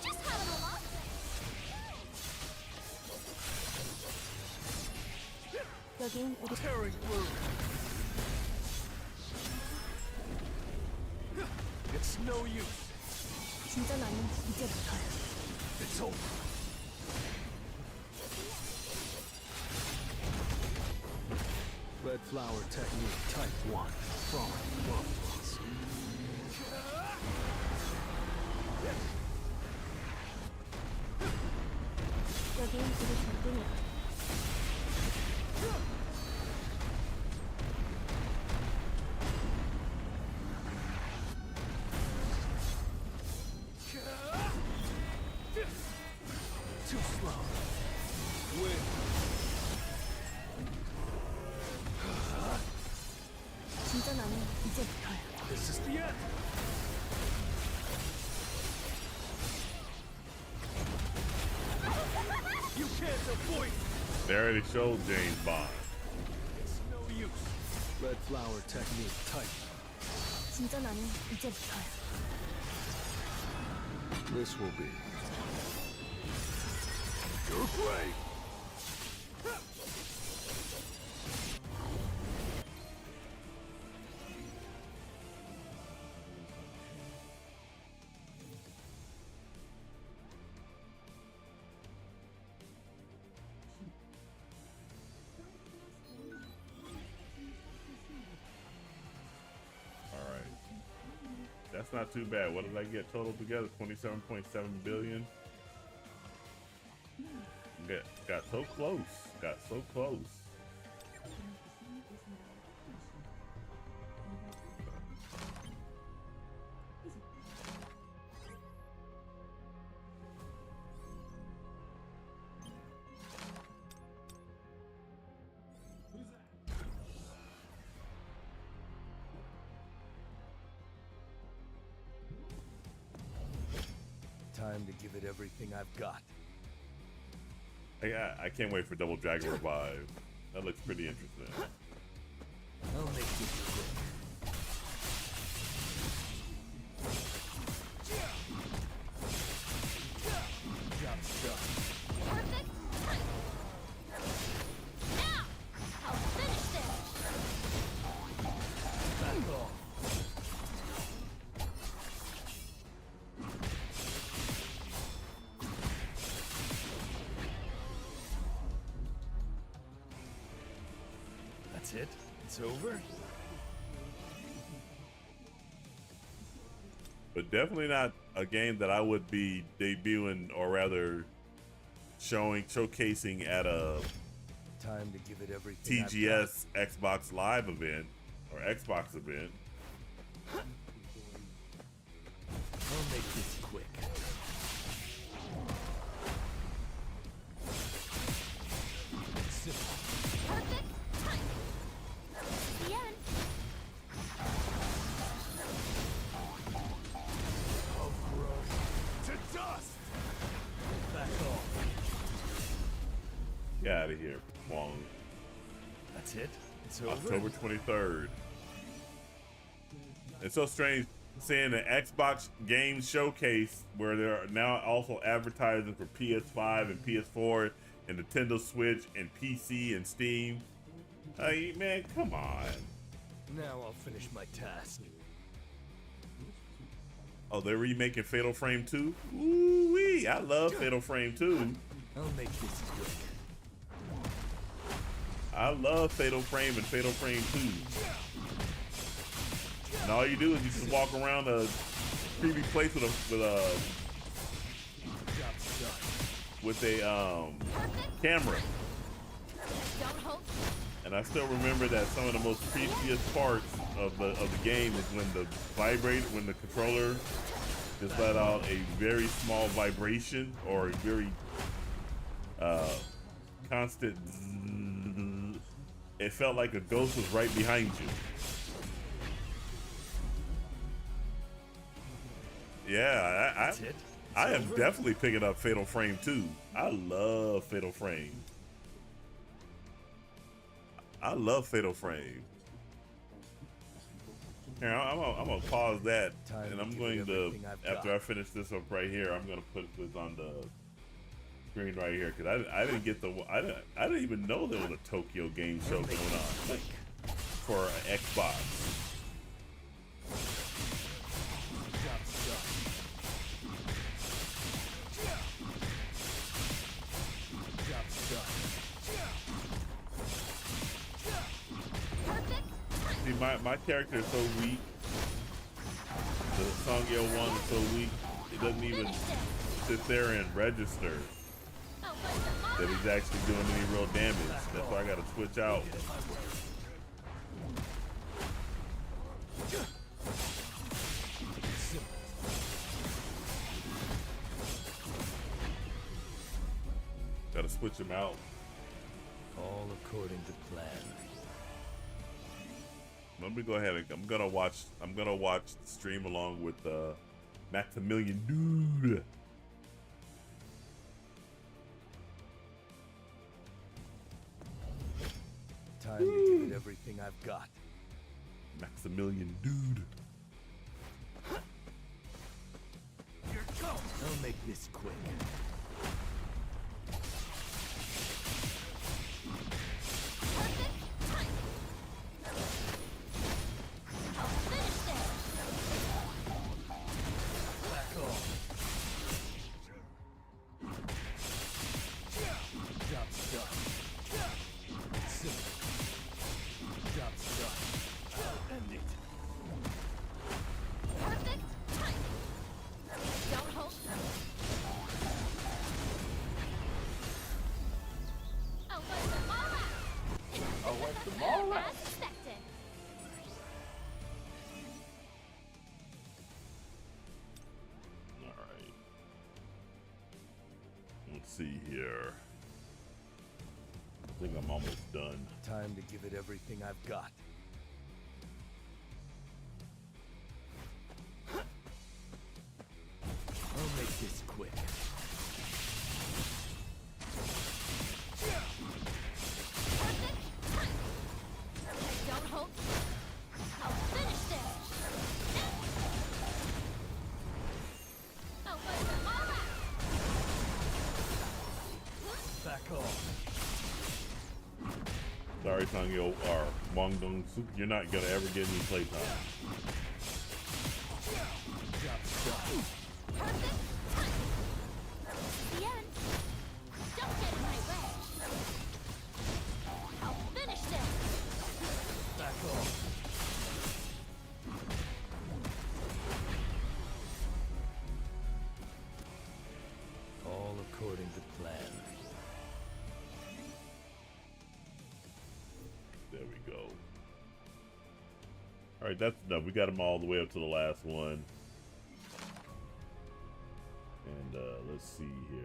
Just having a lot. 여긴 우리 Tearing through. It's no use. 진짜 나는 이제부터야. It's over. Red flower technique type 1. Falling plum blossom. 여긴 우리 뒷분이야. Too slow. Win. 진짜 나는 이제부터야. This is the end. You can't avoid it. They already showed James Bond. It's no use. Red flower technique type. 진짜 나는 이제부터야. This will be your grave. That's not too bad. What did I get total together? 27.7 billion. Got so close. Got so close. Time to give it everything I've got. I can't wait for Double Dragon Revive. That looks pretty interesting. I'll make this quick. Job's done. Perfect. Now, I'll finish this. Back off. That's it? It's over? But definitely not a game that I would be debuting, or rather showcasing at a Time to give it everything I've TGS Xbox Live event or Xbox event. got. I'll make this quick. Simple. Perfect. The end. I'll grow to dust. Back off. Get out of here, Wong. That's it? It's over? October 23rd. It's so strange seeing an Xbox game showcase where they're now also advertising for PS5 and PS4 and Nintendo Switch and PC and Steam. Hey, man, come on. Now I'll finish my task. Oh, they're remaking Fatal Frame 2? Ooh-wee, I love Fatal Frame 2. I'll make this quick. I love Fatal Frame and Fatal Frame 2. And all you do is you just walk around a creepy place with a camera. Don't hope. And I still remember that some of the most creepiest parts of the game is when the controller just let out a very small vibration or a very constant zzz. It felt like a ghost was right behind you. Yeah, That's it? I am over? definitely picking up Fatal Frame 2. I love Fatal Frame. I love Fatal Frame. Here, I'm gonna pause that, Time and to I'm give going it to, everything I've after got. I finish this up right here, I'm gonna put this on the screen right here because I didn't get I didn't even know there was a Tokyo Game Show I'll make going this on quick. for an Xbox. Job's done. Job's done. Perfect. See, my character is so weak. The Songyo one is so weak. It doesn't even sit there and register I'll let them all that he's actually doing any real damage. That's why I gotta switch out. Simple. Gotta switch him out. All according to plan. Let me go ahead and I'm gonna watch the stream along with Maximilian Dude. Time to give it everything I've got. Maximilian Dude. I'll make this quick. I'll finish this. Back off. Job's done. Simple. Job's done. I'll end it. Perfect. wipe them all out. As expected. Alright. Let's see here. I think I'm almost done. Time to give it everything I've got. I'll make this quick. Perfect. Don't hope. I'll finish this. I'll wipe them all out. Back off. Sorry, Sangyo or Wangdong Suk, you're not gonna ever get any playtime. Job's done. Perfect. The end. Don't get in my way. I'll finish this. Back off. All according to plan. There we go. Alright, that's enough. We got them all the way up to the last one. And let's see here.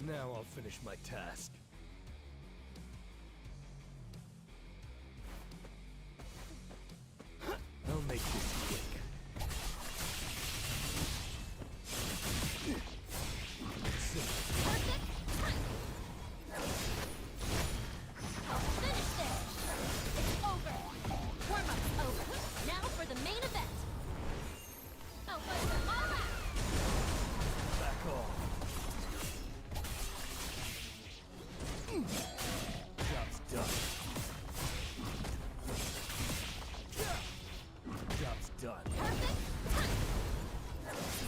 Now I'll finish my task. I'll make this quick. Perfect. I'll finish this. It's over. Warm-up's over. Now for the main event. I'll wipe them all out. Back off. Job's done. Job's done. Perfect.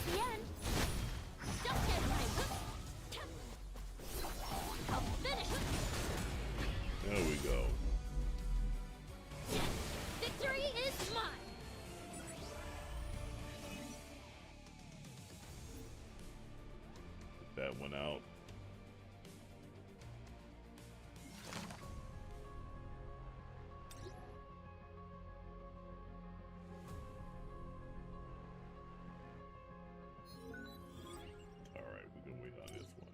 The end. Don't get in my way. I'll finish it. There we go. Victory is mine. Get that one out. Alright, we can wait on this one.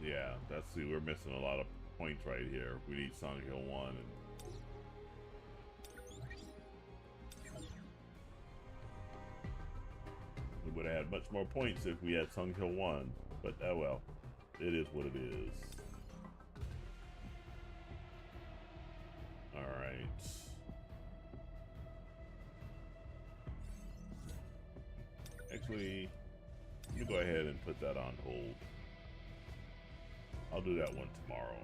Yeah, that's see, we're missing a lot of points right here. We need Sangyo 1 and we would have had much more points if we had Sangyo 1, but oh well. It is what it is. Alright. Actually, let me go ahead and put that on hold. I'll do that one tomorrow.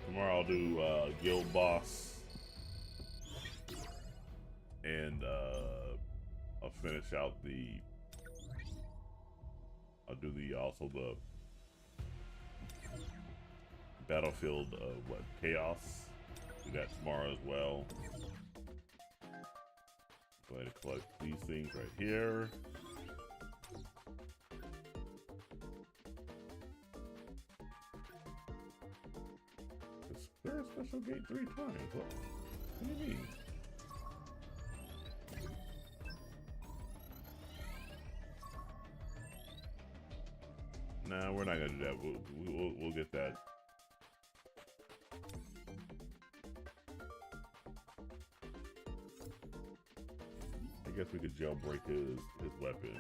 Tomorrow I'll do Guild Boss, and I'll finish out the. I'll do the also the Battlefield what Chaos. Do that tomorrow as well. Go ahead and collect these things right here. There a special gate 3 times. What do you mean? Nah, we're not gonna do that. We'll get that. I guess we could jailbreak his weapon.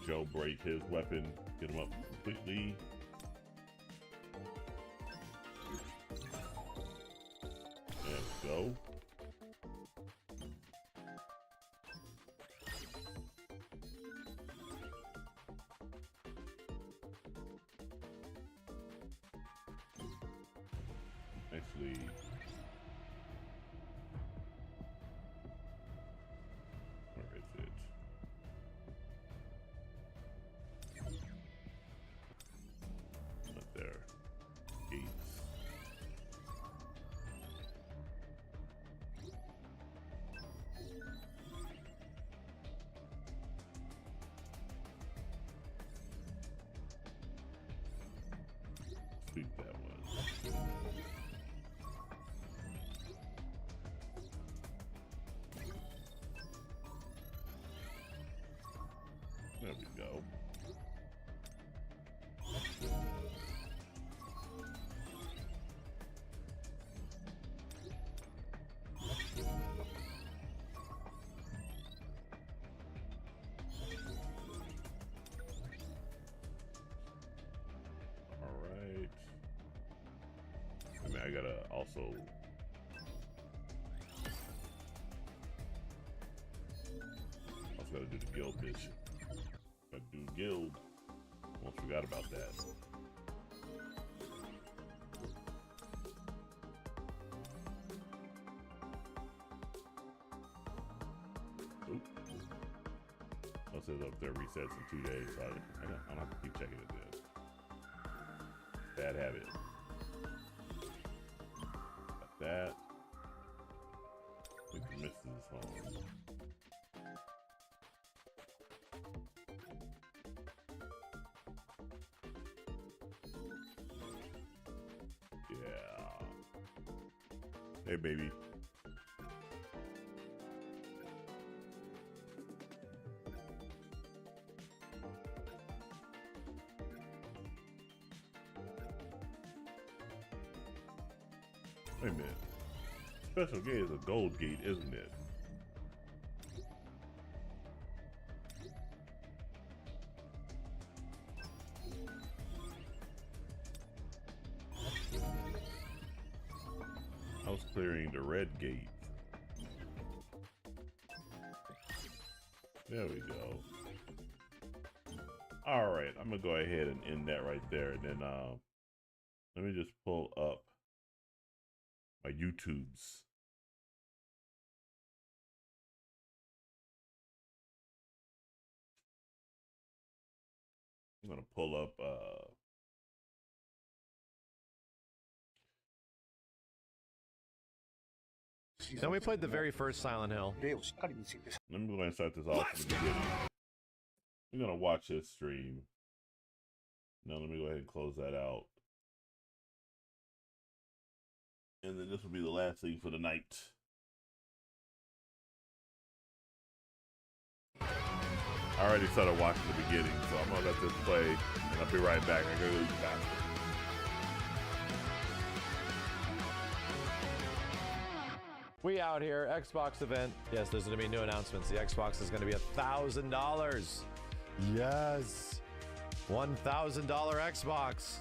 jailbreak his weapon, get him up completely. There we go. Actually, where is it? Not there. Gates. Sweep that one. There we go. All right. I mean, I gotta also gotta do the guild mission. Gotta do guild. Almost forgot about that. Oop. Oh, it says up there resets in 2 days. So I don't have to keep checking it then. Bad habit. Got that. I think the mist is home. Yeah. Hey, baby. Wait a minute. Special gate is a gold gate, isn't it? I was clearing the red gate. There we go. All right, I'm gonna go ahead and end that right there. And then let me just pull up my YouTubes. I'm gonna pull up Then we played the very first Silent Hill. let me go ahead and start this off from the beginning. I'm gonna watch this stream. Now let me go ahead and close that out. And then this will be the last thing for the night. I already started watching the beginning, so I'm gonna let this play, and I'll be right back. I gotta go eat faster. We out here, Xbox event. Yes, there's gonna be new announcements. The Xbox is gonna be $1,000. Yes, $1,000 Xbox.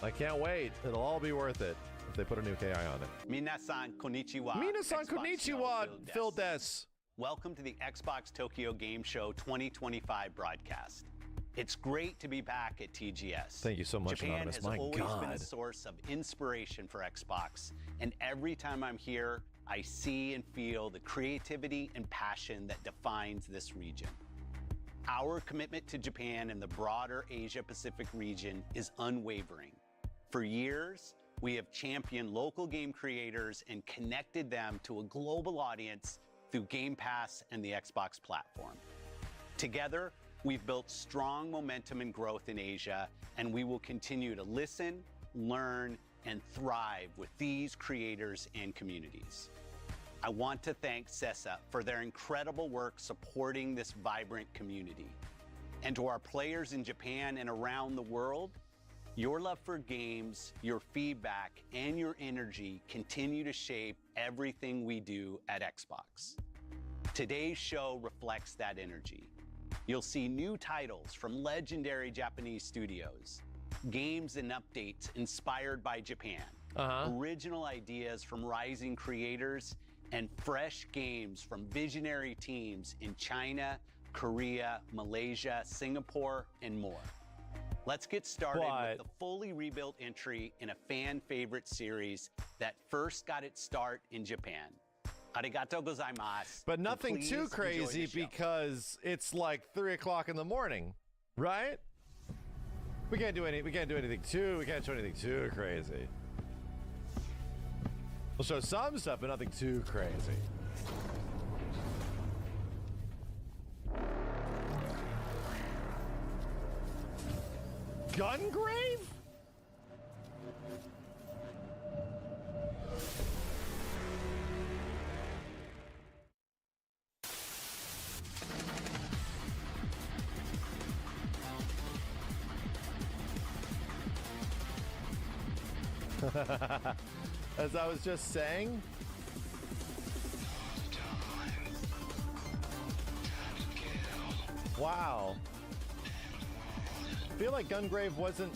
I can't wait. It'll all be worth it if they put a new KI on it. Minasan konnichiwa. Minasan Xbox konnichiwa, no Phil Des. Des. Welcome to the Xbox Tokyo Game Show 2025 broadcast. It's great to be back at TGS. Thank you so much, Japan Anonymous. has My always been a God. source of inspiration for Xbox, and every time I'm here, I see and feel the creativity and passion that defines this region. Our commitment to Japan and the broader Asia-Pacific region is unwavering. For years, we have championed local game creators and connected them to a global audience through Game Pass and the Xbox platform. Together, we've built strong momentum and growth in Asia, and we will continue to listen, learn, and thrive with these creators and communities. I want to thank CESA for their incredible work supporting this vibrant community. And to our players in Japan and around the world, your love for games, your feedback, and your energy continue to shape everything we do at Xbox. Today's show reflects that energy. You'll see new titles from legendary Japanese studios, games and updates inspired by Japan, original ideas from rising creators, and fresh games from visionary teams in China, Korea, Malaysia, Singapore, and more. Let's get started with the fully rebuilt entry in a fan favorite series that first got its start in Japan. Arigatou gozaimasu. But nothing Please too enjoy crazy the show. because it's like 3 o'clock in the morning, right? We can't do anything too crazy. We'll show some stuff, but nothing too crazy. Gungrave? As I was just saying. Wow. I feel like Gungrave wasn't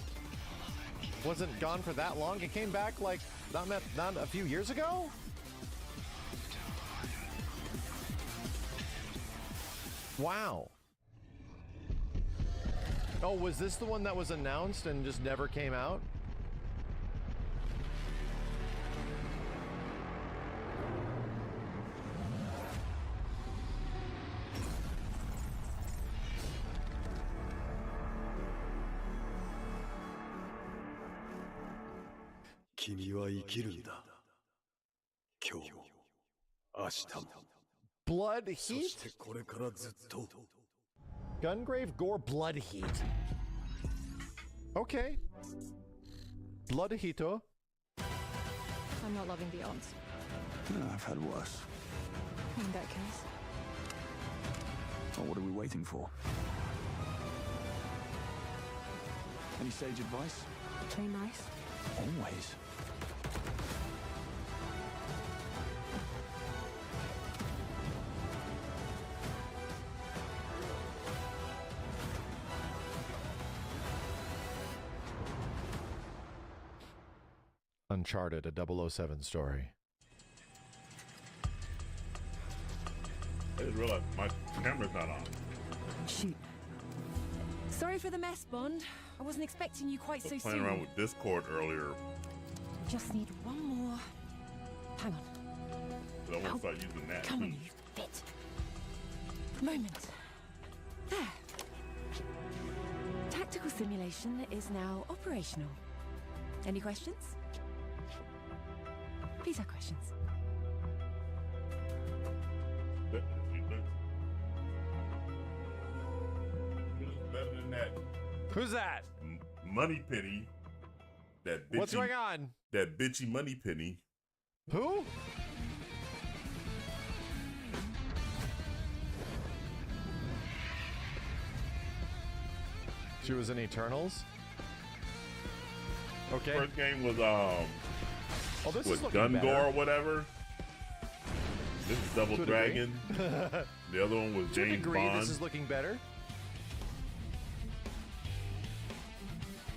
gone for that long. It came back like not a few years ago. Wow. Oh, was this the one that was announced and just never came out? Blood heat? Gungrave Gore Blood Heat. Okay. Blood Heato. I'm not loving the odds. No, I've had worse. In that case, Well, what are we waiting for? Any sage advice? play nice. Always. Uncharted, a 007 story. I didn't realize my camera's not on. Shoot. Sorry for the mess, Bond. I wasn't expecting you quite I so was playing soon. around with Discord earlier. Just need one more. Hang on. But I want to start using that Come too. on, you fit. Moment. There. Tactical simulation is now operational. Any questions? Please have questions. It looks better than that Who's that? Money Penny. That bitchy, What's going on? That bitchy Money Penny. Who? She was in Eternals? Okay. First game was Oh, this is with looking Gungor better. or whatever. This is Double To a Dragon. The other one was To a James degree, Bond. this is looking better.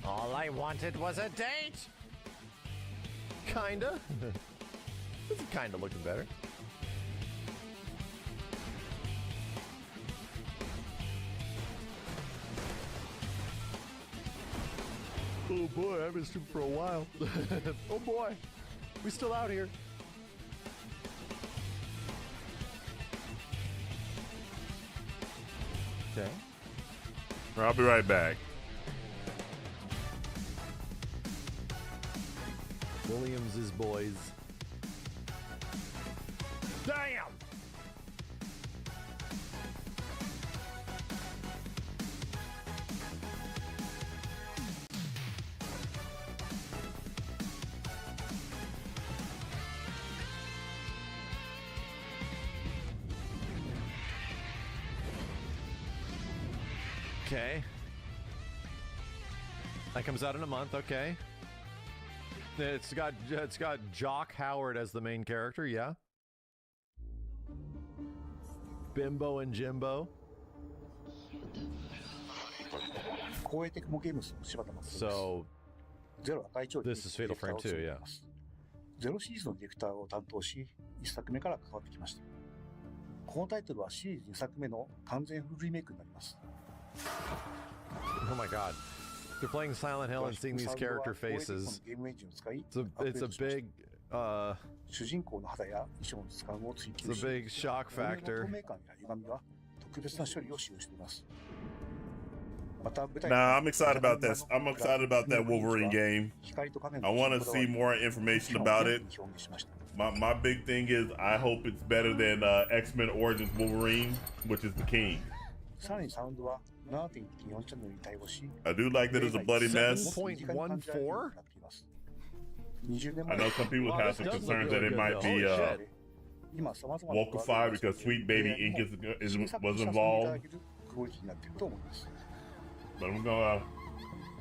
All I wanted was a date. Kinda. This is kinda looking better. Oh boy, I missed him for a while. Oh boy, we still out here. Okay. I'll be right back. Williams' boys. Damn! Okay. That comes out in a month, okay. It's got Jock Howard as the main character, yeah. Bimbo and Jimbo. 光栄テクモゲームスの柴田誠です。 So ゼロは会長に this is Fatal Frame 2, yeah. ゼロシリーズのディレクターを担当し、1作目から関わってきました。このタイトルはシリーズ2作目の完全フルリメイクになります。 Oh my god. They're playing Silent Hill and seeing these character faces. It's a big 主人公の肌や衣装の質感を追求 it's し、 a big shock 透 factor. 明感や歪みは特別な処理を使用しています。また舞台 Nah, I'm excited about this. I'm excited about that Wolverine game. 光と影の I want to see more information about it. 表現しました。 My big thing is I hope it's better than X-Men Origins Wolverine, which is the King. さらにサウンドは 7.4 チャンネルに対応し、 I do like that it's a bloody mess. 7.14? 20年 I 前 know some people Wow, have this some does look concerns really that it good, might though. be Holy shit. 今様々な Wokified because Sweet Baby Ink was involved. クオリティになっていると思います。 But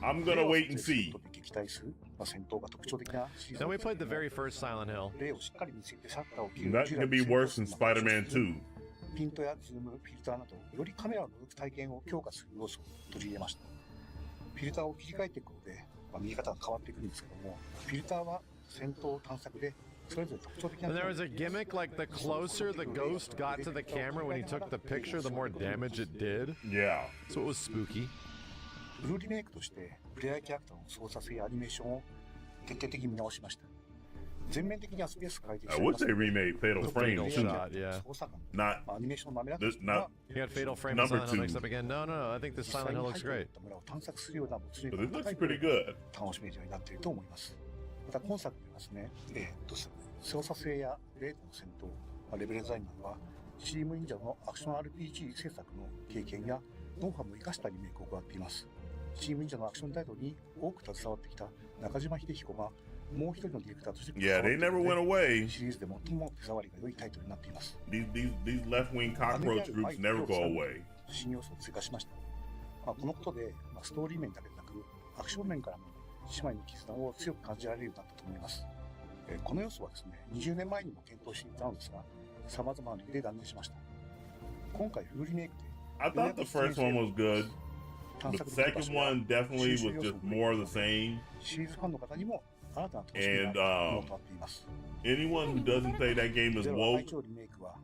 I'm gonna wait and see. 撃退する戦闘が特徴的なシリーズ Then we played the very first Silent Hill. 例をしっかり見つけてシャッターを切る That could be worse than Spider-Man 2. ピントやズーム、フィルターなどよりカメラを覗く体験を強化する要素を取り入れました。フィルターを切り替えていくことで、見え方が変わってくるんですけども、フィルターは戦闘探索でそれぞれ特徴的な And there was a gimmick like the closer the ghost got to the camera when he took the picture, the more damage it did. Yeah. So it was spooky. フルリメイクとしてプレイヤーキャラクターの操作性やアニメーションを徹底的に見直しました。全面的に遊びやすく改善 I してい would ます。 say remake Fatal The Frame fatal too. shot, yeah. 操作感、 Not アニメーションの滑らか this, さ not. You got Fatal Frame and Number Silent Hill mixed two. up again. No, no, I think this 実際 Silent に Hill 入 looks ってい great. った村を探索するような没入 But 感 this の looks 高い pretty good. 楽しめるようになっていると思います。また今作ではですね、操作性やレートの戦闘、レベルデザインなどはチーム忍者のアクション RPG 制作の経験やノウハウも生かしたリメイクを行っています。チーム忍者のアクションタイトルに多く携わってきた中島秀彦がもう一人のディレクターとして Yeah, they never went away. シリーズで最も手触りが良いタイトルになっています。 These left-wing cockroach groups never go away. 新要素を追加しました。このことで、ストーリー面だけでなくアクション面からも姉妹の絆を強く感じられるようになったと思います。この要素はですね、20年前にも検討していたのですが、様々な理由で断念しました。今回フルリメイクで I thought the first one was good. The second one definitely was just more of the same. シリーズファンの方にも新たな楽しみがもとなっています。 Anyone who doesn't say that game is ゼロ woke, 会長リメイクは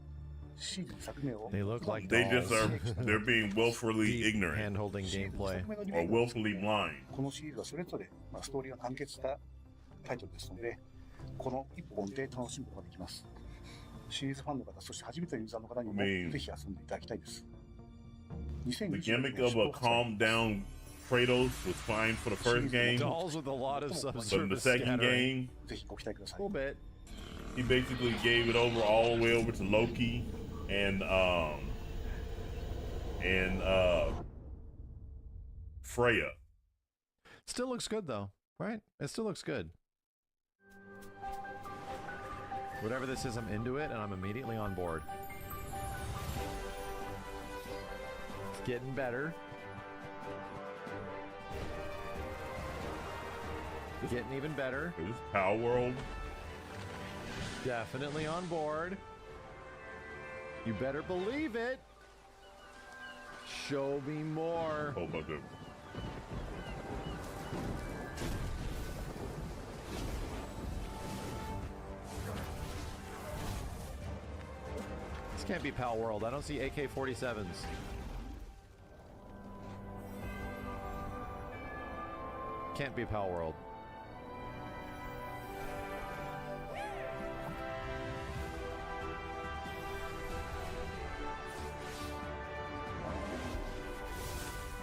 シーズン作目を They look like they just dolls. they're being willfully Deep ignorant hand-holding シーズン gameplay. 作目のリ or メイクは willfully blind. このシリーズはそれぞれストーリーが完結したタイトルですので、この一本で楽しむことができます。シリーズファンの方、そして初めてのユーザーの方にも I mean, ぜひ遊んでいただきたいです。 The gimmick of a calm down Kratos was fine for the first game, Dolls with a lot of but in the subsurface second scattering. game, ぜひご期待ください A。little bit. he basically gave it over all the way over to Loki and Freya. Still looks good though, right? It still looks good. Whatever this is, I'm into it and I'm immediately on board. It's getting better. Getting even better. It was Power World. Definitely on board. You better believe it. Show me more. Oh my goodness. This can't be Pal World. I don't see AK-47s. Can't be Pal World.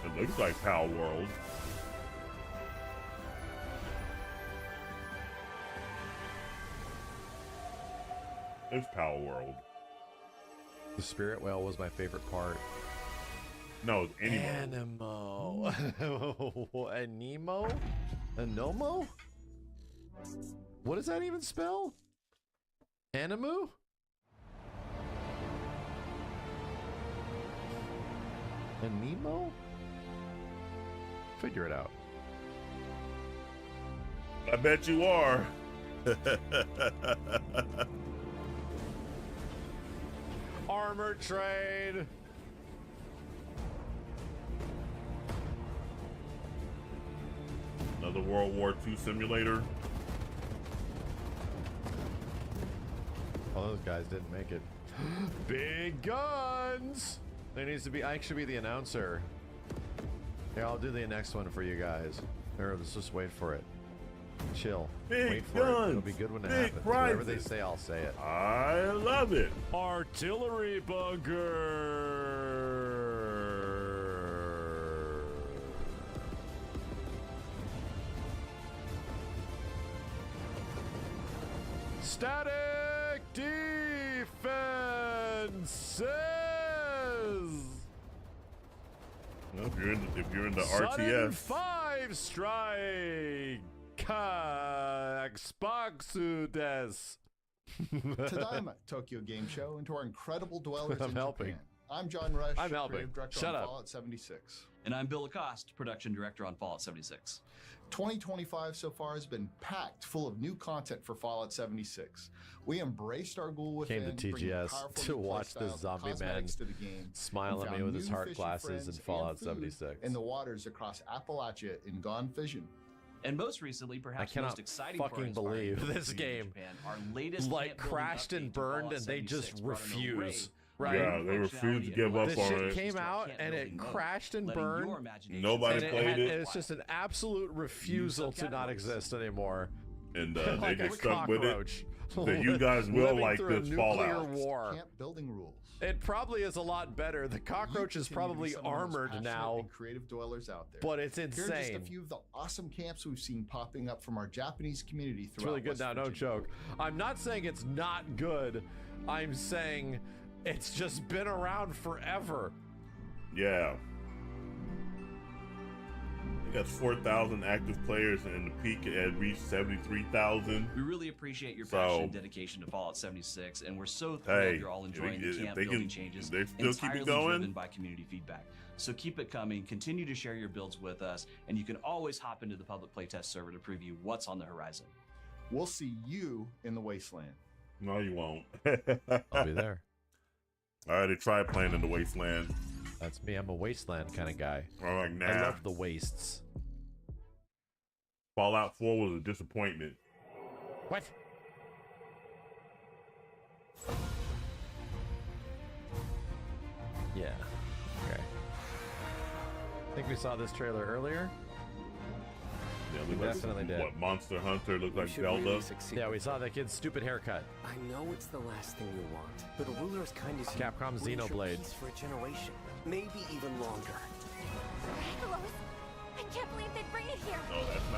It looks like Power World. It's Power World. The Spirit Whale was my favorite part. No, it's Animo. Animo. Animo? Anomo? What does that even spell? Animu? Anemo? Figure it out. I bet you are. Armor trade. Another World War II simulator. Oh, those guys didn't make it. Big guns! There needs to be, I should be the announcer. Here, I'll do the next one for you guys. Here, let's just wait for it. Chill. Big wait for guns, it. It'll be good when it big happens. Whatever they prizes. say, I'll say it. I love it. Artillery bunker. Static defenses. Well, if you're in the Sudden RTS, 5 strike. Xbox des. Tadaima, Tokyo Game Show, and to our incredible dwellers I'm in helping. Japan. I'm John Rush, I'm helping. creative director Shut on up. Fallout 76. And I'm Bill Lacoste, production director on Fallout 76. 2025 so far has been packed full of new content for Fallout 76. We embraced our ghoul within, Came to bringing TGS powerful to new watch this playstyles and zombie man cosmetics to the game, smile and at me found with his new heart fishing glasses friends in and Fallout food 76. in the waters across Appalachia in Gone Fishing. And most recently, perhaps I cannot most exciting fucking for inspiring believe building this community in game, Japan, our latest like, camp building crashed and update to burned Fallout and they just 76 brought an array refuse, of right? Yeah, new they refuse to functionality give and up This on shit it. came to our out camp and it building mode, crashed and letting burned. your imagination Nobody And played it. it's just an absolute refusal to not subcategories. exist anymore. And Like they a just stuck with it. cockroach. So you guys will Living like through a this nuclear Fallout. war. Camp building rules. It probably is a lot better. The cockroach is You continue to be probably some of the most armored passionate now, and creative dwellers out there. but it's Here are just a insane. few of the awesome camps we've seen popping up from our Japanese community It's throughout really good West now, no Virginia. joke. I'm not saying it's not good. I'm saying it's just been around forever. Yeah. It got 4,000 active players, and the peak had reached 73,000. We really appreciate your So- passion and dedication to Fallout 76, and we're so thrilled Hey, you're all if enjoying they- the if camp they building can- changes they still keep it entirely going? driven by community feedback. So keep it coming, continue to share your builds with us, and you can always hop into the public playtest server to preview what's on the horizon. We'll see you in the wasteland. No, you won't. I'll be there. I already tried playing in the Wasteland. That's me. I'm a wasteland kind of guy. I'm like, nah. I love the wastes. Fallout 4 was a disappointment. What? Yeah. Okay. I think we saw this trailer earlier. Yeah, We look like definitely did. What, Monster Hunter looked We like should Zelda? really succeed. Yeah, we saw that kid's stupid haircut. I know it's the last thing we want, but a ruler as kind as you Capcom will ensure Xenoblade. peace for a generation, maybe even longer. Lois, I can't believe they'd bring it here. No, that's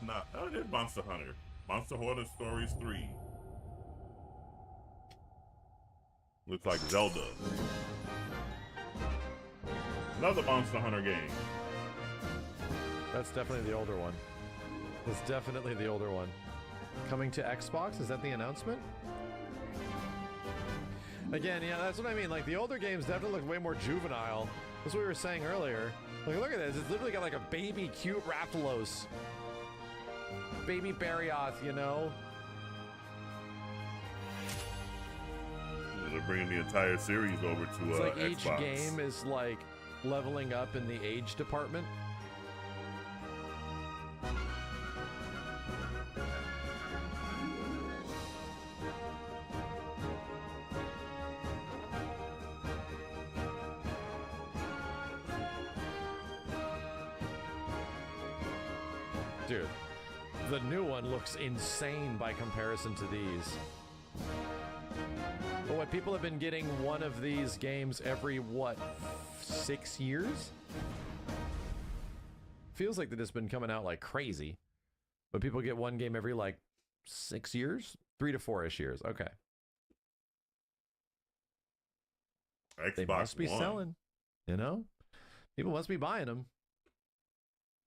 not, oh, it is Monster Hunter. Monster Hunter Stories 3. Looks like Zelda. Another Monster Hunter game. That's definitely the older one. It's definitely the older one. Coming to Xbox? Is that the announcement? Again, yeah, that's what I mean. Like, the older games definitely look way more juvenile. That's what we were saying earlier. Like, look at this. It's literally got like a baby cute Rathalos. Baby Barioth, you know? They're bringing the entire series over to It's like each Xbox. game is like leveling up in the age department. Dude, the new one looks insane by comparison to these. But what, people have been getting one of these games every, what, 6 years? Feels like they've just been coming out like crazy. But people get one game every, like, 6 years? 3 to 4-ish years. Okay. Xbox They must be One. selling, you know? People must be buying them.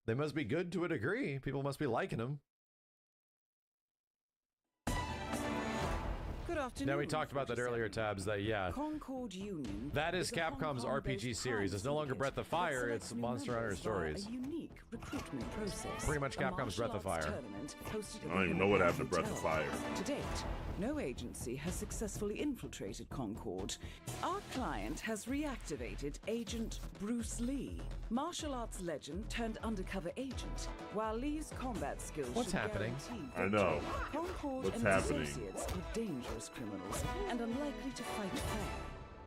They must be good to a degree. People must be liking them. Good afternoon. Now we talked about that earlier, Tabs. That Concord Union. that is Capcom's RPG series. It's no longer Breath of Fire. It's Monster Hunter Stories. A unique recruitment process. Pretty much Capcom's Breath of Fire. I don't even know what happened to Breath of Fire. To date, no agency has successfully infiltrated Concord. Our client has reactivated Agent Bruce Lee, martial arts legend turned undercover agent. While Lee's combat skills What's should happening? guarantee I know. Concord What's and happening? his associates are dangerous criminals and unlikely to fight fair.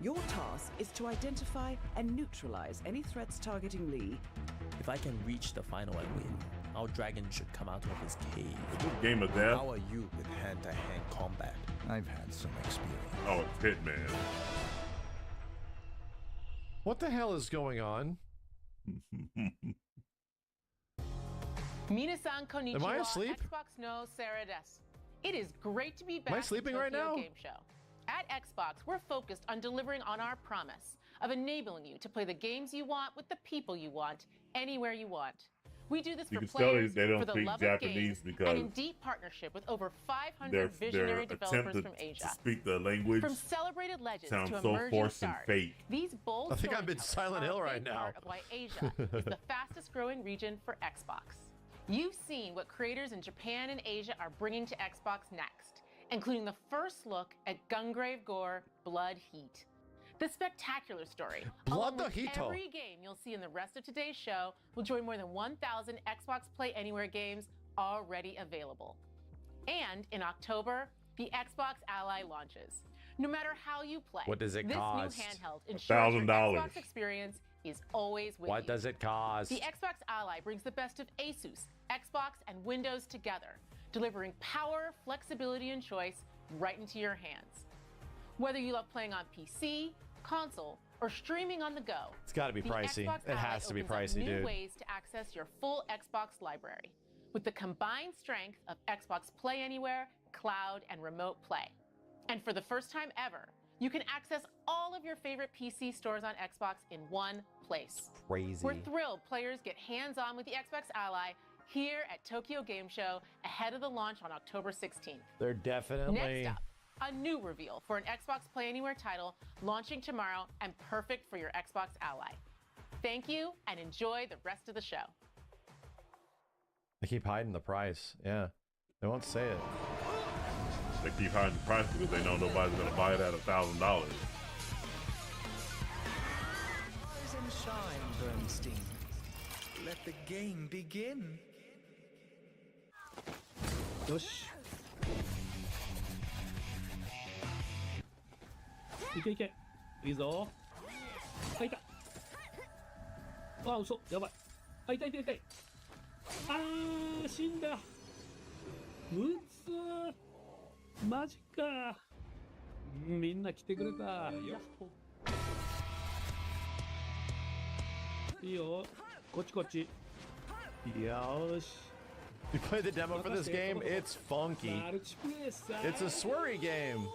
Your task is to identify and neutralize any threats targeting Lee. If I can reach the final and win, our dragon should come out of his cave. Game of Death? How are you with hand-to-hand combat? I've had some experience. Oh, it's Hitman. What the hell is going on? Minasan konnichiwa. Am I asleep? Xbox no Sarah des. It is great to be back. Am I sleeping at right Tokyo now? Game Show. At Xbox, we're focused on delivering on our promise of enabling you to play the games you want with the people you want, anywhere you want. We do this You for can tell players, they don't for the speak love Japanese of games, because and in deep partnership with over 500 their visionary attempt developers to from Asia. speak the language From celebrated legends sounds to so emerging forced and stars, fake. these bold I think I'm in storytellers Silent are Hill a right big now. part of why Asia is the fastest growing region for Xbox. You've seen what creators in Japan and Asia are bringing to Xbox next, including the first look at Gungrave Gore Blood Heat. The spectacular story, along with Hito. every game you'll see in the rest of today's show, will join more than 1,000 Xbox Play Anywhere games already available. And in October, the Xbox Ally launches. No matter how you play, What does it this cost? new handheld ensures your $1,000. Xbox experience is always with you. What does it cost? The Xbox Ally brings the best of Asus, Xbox, and Windows together, delivering power, flexibility, and choice right into your hands. Whether you love playing on PC, console, or streaming on the go, It's got to be the pricey. Xbox It Ally has to be opens up pricey, new dude. ways to access your full Xbox library with the combined strength of Xbox Play Anywhere, cloud, and remote play. And for the first time ever, you can access all of your favorite PC stores on Xbox in one place. Crazy. We're thrilled players get hands-on with the Xbox Ally here at Tokyo Game Show ahead of the launch on October 16th. They're definitely. Next up, a new reveal for an Xbox Play Anywhere title launching tomorrow and perfect for your Xbox Ally. Thank you and enjoy the rest of the show. They keep hiding the price. Yeah. They won't say it. They keep hiding the price because they know nobody's gonna buy it at $1,000. Rise and shine, Bernstein. Let the game begin. よし。いけいけ。いいぞ。あ、いた。あ、嘘。やばい。あ、痛い痛い痛い。あー、死んだ。うつー。マジか。みんな来てくれた。やっほ。いいよ。こっちこっち。よし。You play the demo for this game? It's funky. It's a swirly game.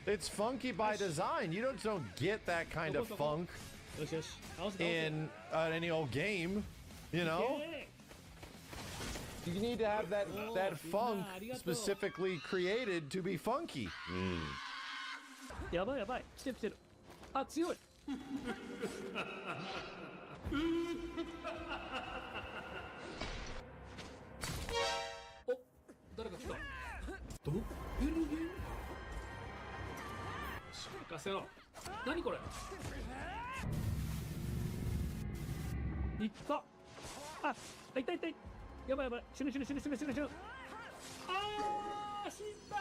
It's funky by design. You don't get that kind of funk in any old game, you know? You need to have that funk specifically created to be funky. やばいやばい。来てる来てる。あ、強い。お、誰か来た。どういうゲーム？任せろ。何これ？いった。あ、痛い痛い。やばいやばい。死ぬ死ぬ死ぬ死ぬ死ぬ死ぬ。あー、死んだー。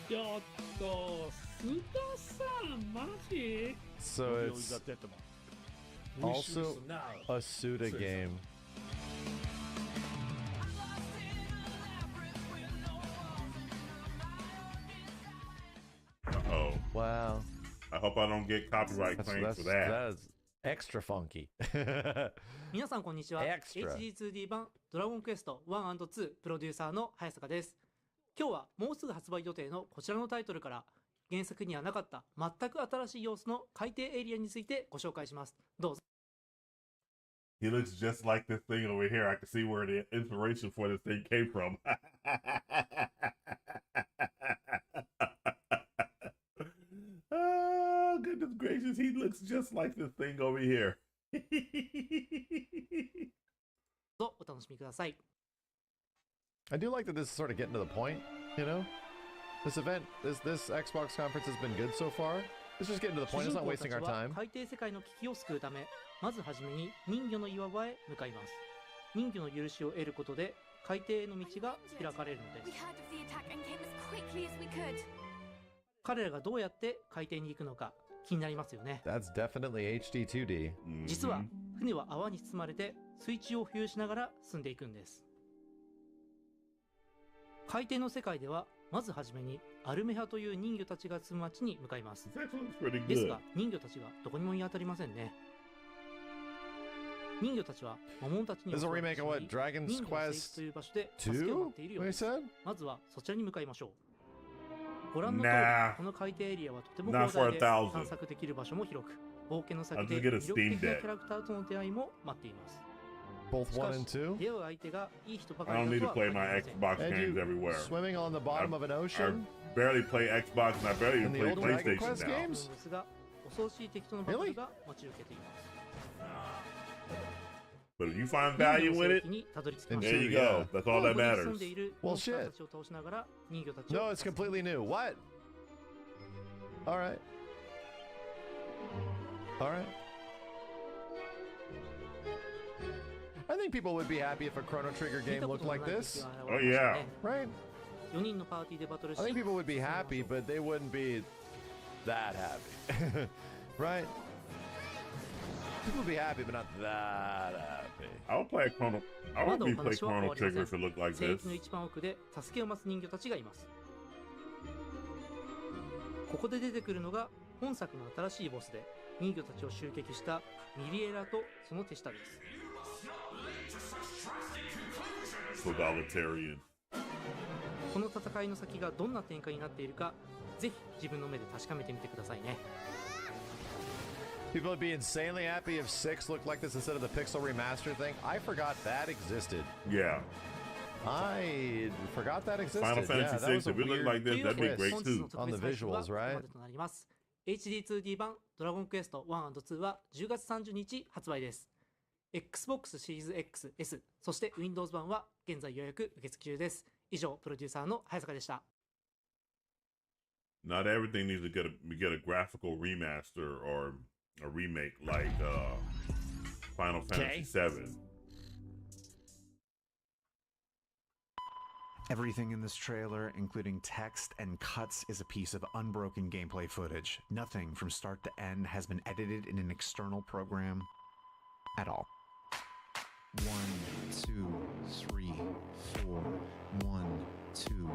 ちょっと、須田さん、マジ？ So it's also a Suda game. Uh-oh. Wow. I hope I don't get copyright claims for that. That's extra funky. 皆さんこんにちは。 Extra. HD2D 版ドラゴンクエスト 1&2 プロデューサーの早坂です。今日はもうすぐ発売予定のこちらのタイトルから原作にはなかった全く新しい様子の海底エリアについてご紹介します。どうぞ。He looks just like this thing over here. I can see where the inspiration for this thing came from. Oh, goodness gracious. He looks just like this thing over here. どうぞお楽しみください。 I do like that this is sort of getting to the point, you know? This event, this Xbox conference has been good so far. It's just getting to the 主 point. 人 It's not 公た wasting ち our は time. 海底世界の危機を救うため、まずはじめに人魚の岩場へ向かいます。人魚の許しを得ることで海底への道が開かれるのです。 We heard of the attack and came as quickly as we could. 彼らがどうやって海底に行くのか気になりますよね。 That's definitely HD2D. 実は船は泡に包まれて水中を浮遊しながら進んでいくんです。海底の世界ではまずはじめにアルメハという人魚たちが住む町に向かいます。ですが人魚たちがどこにも見当たりませんね。人魚たちは魔物たちに This is a 襲われ remake てし of ま what? い Dragon's 人魚の聖地 Quest という場所で助けを待っているよう 2? で We す。 said? まずはそちらに向かいましょう。ご覧の通り、 Nah. この海底エリアはとても Not 広 for 大 a で thousand. 探索できる場所も広く、冒険の先 I'll で just get a 魅力 Steam 的な Deck. キャラクターとの出会いも待っています。 Both しか 1 and し、 2? 出会う相手がいい人ばか I り don't だ need と to は play my 限りません。 Xbox And games you everywhere. swimming on the bottom of an I ocean? barely play Xbox and I barely In even the play old Dragon PlayStation Quest now. games? ですが、恐ろしい敵とのバトルが待ち受けています。 But if you find 人魚 value の in 聖 it, 地にたどり着きま And し there た。 you Yeah. go. That's all that ここに住ん matters. でいる Well, モンスター shit. たちを倒しながら人魚たちを No, it's completely new. What? Alright. Alright. I think people would be happy if a Chrono Trigger 見 game たこ looked との like ない this. 敵が現 Oh れました yeah. ね。 Right? 4人のパーティーでバトルし、 I think people would be 進みましょう happy, but they wouldn't be that happy. Right? People would be happy, but not that happy. I would play a Chrono. I ま would だお be play 話は終 Chrono わりま Trigger せ if it looked like ん。聖 this. 域の一番奥で助けを待つ人魚たちがいます。ここで出てくるのが本作の新しいボスで、人魚たちを襲撃したミリエラとその手下です。 Totalitarian. この戦いの先がどんな展開になっているか、ぜひ自分の目で確かめてみてくださいね。 People would be insanely happy if 6 looked like this instead of the pixel remaster thing. I forgot that existed. Yeah. I forgot that existed. Final Yeah, Fantasy that was VI. a If it looked weird like this, that'd be twist great 本日の too. 特 on the 別配信は visuals, ここま right? でとなります。HD2D 版ドラゴンクエスト 1&2 は10月30日発売です。Xbox シリーズ XS、そして Windows 版は現在予約受付中です。以上、プロデューサーの早坂でした。 Not everything needs to get a graphical remaster or a remake like Final Fantasy VII. Everything in this trailer, including text and cuts, is a piece of unbroken gameplay footage. Nothing from start to end has been edited in an external program at all. 1, 2, 3, 4. 1, 2,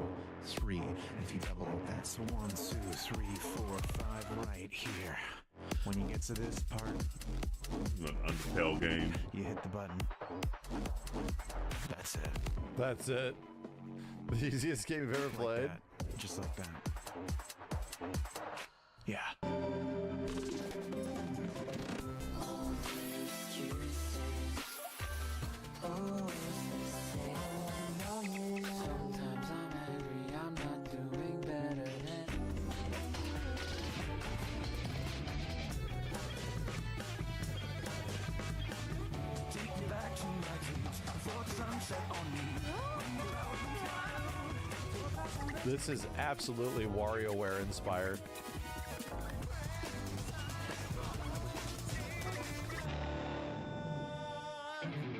3. And if you double it, that's 1, 2, 3, 4, 5 right here. When you get to this part, An Undertale game. you hit the button. That's it. That's it. The easiest game you've ever Like played. that. Just like that. Yeah. This is absolutely WarioWare inspired.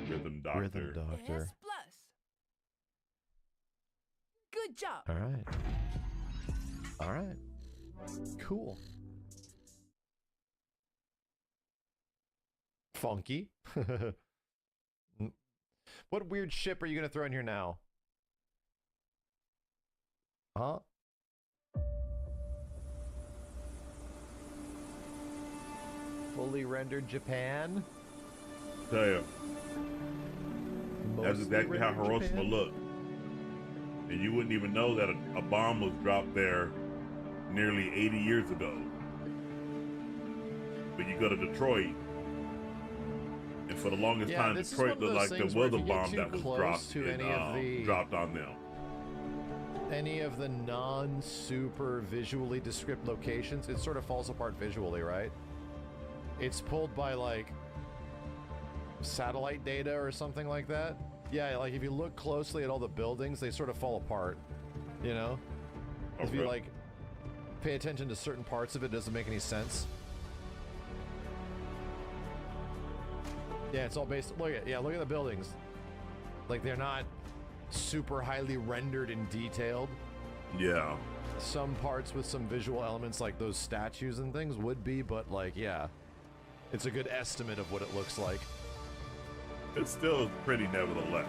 Rhythm Doctor. Rhythm Doctor. Good job. All right. All right. Cool. Funky. What weird ship are you going to throw in here now? Huh? Fully rendered Japan? Tell you. That's Mostly exactly how rendered Hiroshima Japan? looked. And you wouldn't even know that a bomb was dropped there nearly 80 years ago. But you go to Detroit, And for the longest Yeah, time, this is Detroit one of looked those like the things where if weather you get bomb too that was close dropped, to any of the- dropped on them. Any of the non-super visually descript locations, it sort of falls apart visually, right? It's pulled by like satellite data or something like that. Yeah, like if you look closely at all the buildings, they sort of fall apart, you know? If you Okay. like pay attention to certain parts of it, doesn't make any sense. Yeah, it's all based. Look at the buildings. Like they're not super highly rendered and detailed. Yeah. Some parts with some visual elements like those statues and things would be, but like, yeah, it's a good estimate of what it looks like. It's still pretty nevertheless.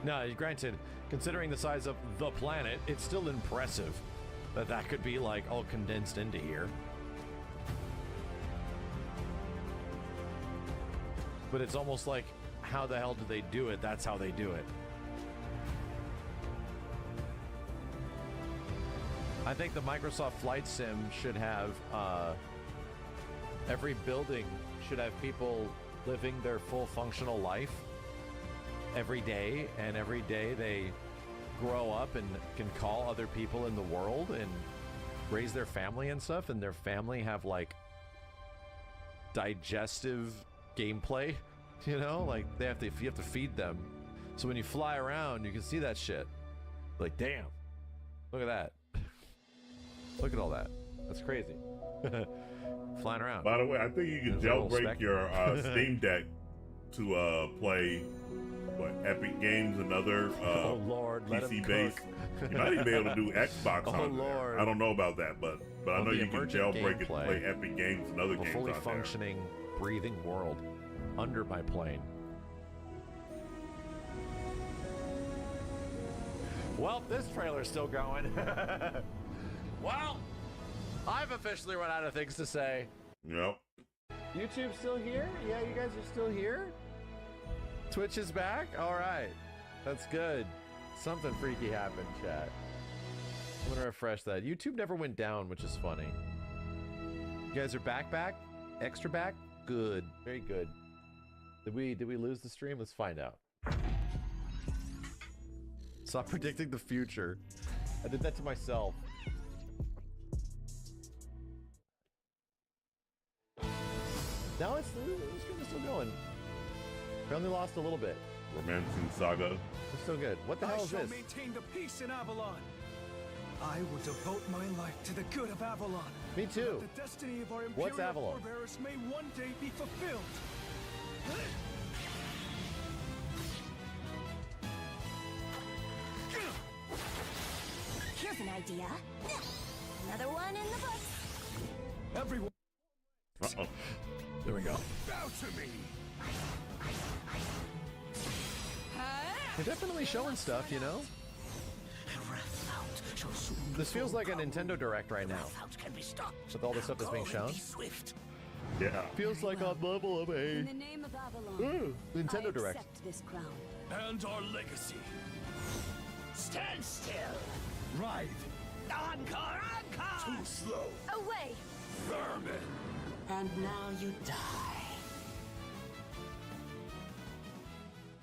No, granted, considering the size of the planet, it's still impressive that that could be like all condensed into here. But it's almost like, how the hell do they do it? That's how they do it. I think the Microsoft Flight Sim should have, every building should have people living their full functional life every day, and every day they grow up and can call other people in the world and raise their family and stuff, and their family have like digestive gameplay, you know, like you have to feed them. So when you fly around, you can see that shit. Like, damn, look at that. Look at all that. That's crazy. Flying around. By the way, I think you can jailbreak your Steam Deck to play Epic Games and other oh Lord, PC based. You might even be able to do Xbox on there. I don't know about that, but I know you can jailbreak it to play Epic Games and other games fully on functioning, breathing world under my plane. Well, this trailer's still going. Well, I've officially run out of things to say. Yep. YouTube's still here? Yeah, you guys are still here? Twitch is back? Alright. That's good. Something freaky happened, chat. I'm gonna refresh that. YouTube never went down, which is funny. You guys are back? Extra back? Good. Very good. Did we lose the stream? Let's find out. Stop predicting the future. I did that to myself. Now it's still going. We only lost a little bit. Romancing Saga. It's still good. What the hell is I this? shall maintain the peace in Avalon. I will devote my life to the good of Avalon. Me too. That the destiny of our What's Imperial Avalon? forebears may one day be fulfilled. Here's an idea. Another one in the books. Everyone. Uh-oh. There we go. Bow to me. They're definitely showing stuff, you know? This feels like a Nintendo Direct right now. With all the stuff that's being shown. Yeah. Feels like on level of a In the name of Avalon, Nintendo I Direct. accept this crown. And our legacy. Stand still. Ride. Encore, encore. Too slow. Away! Vermin. And now you die.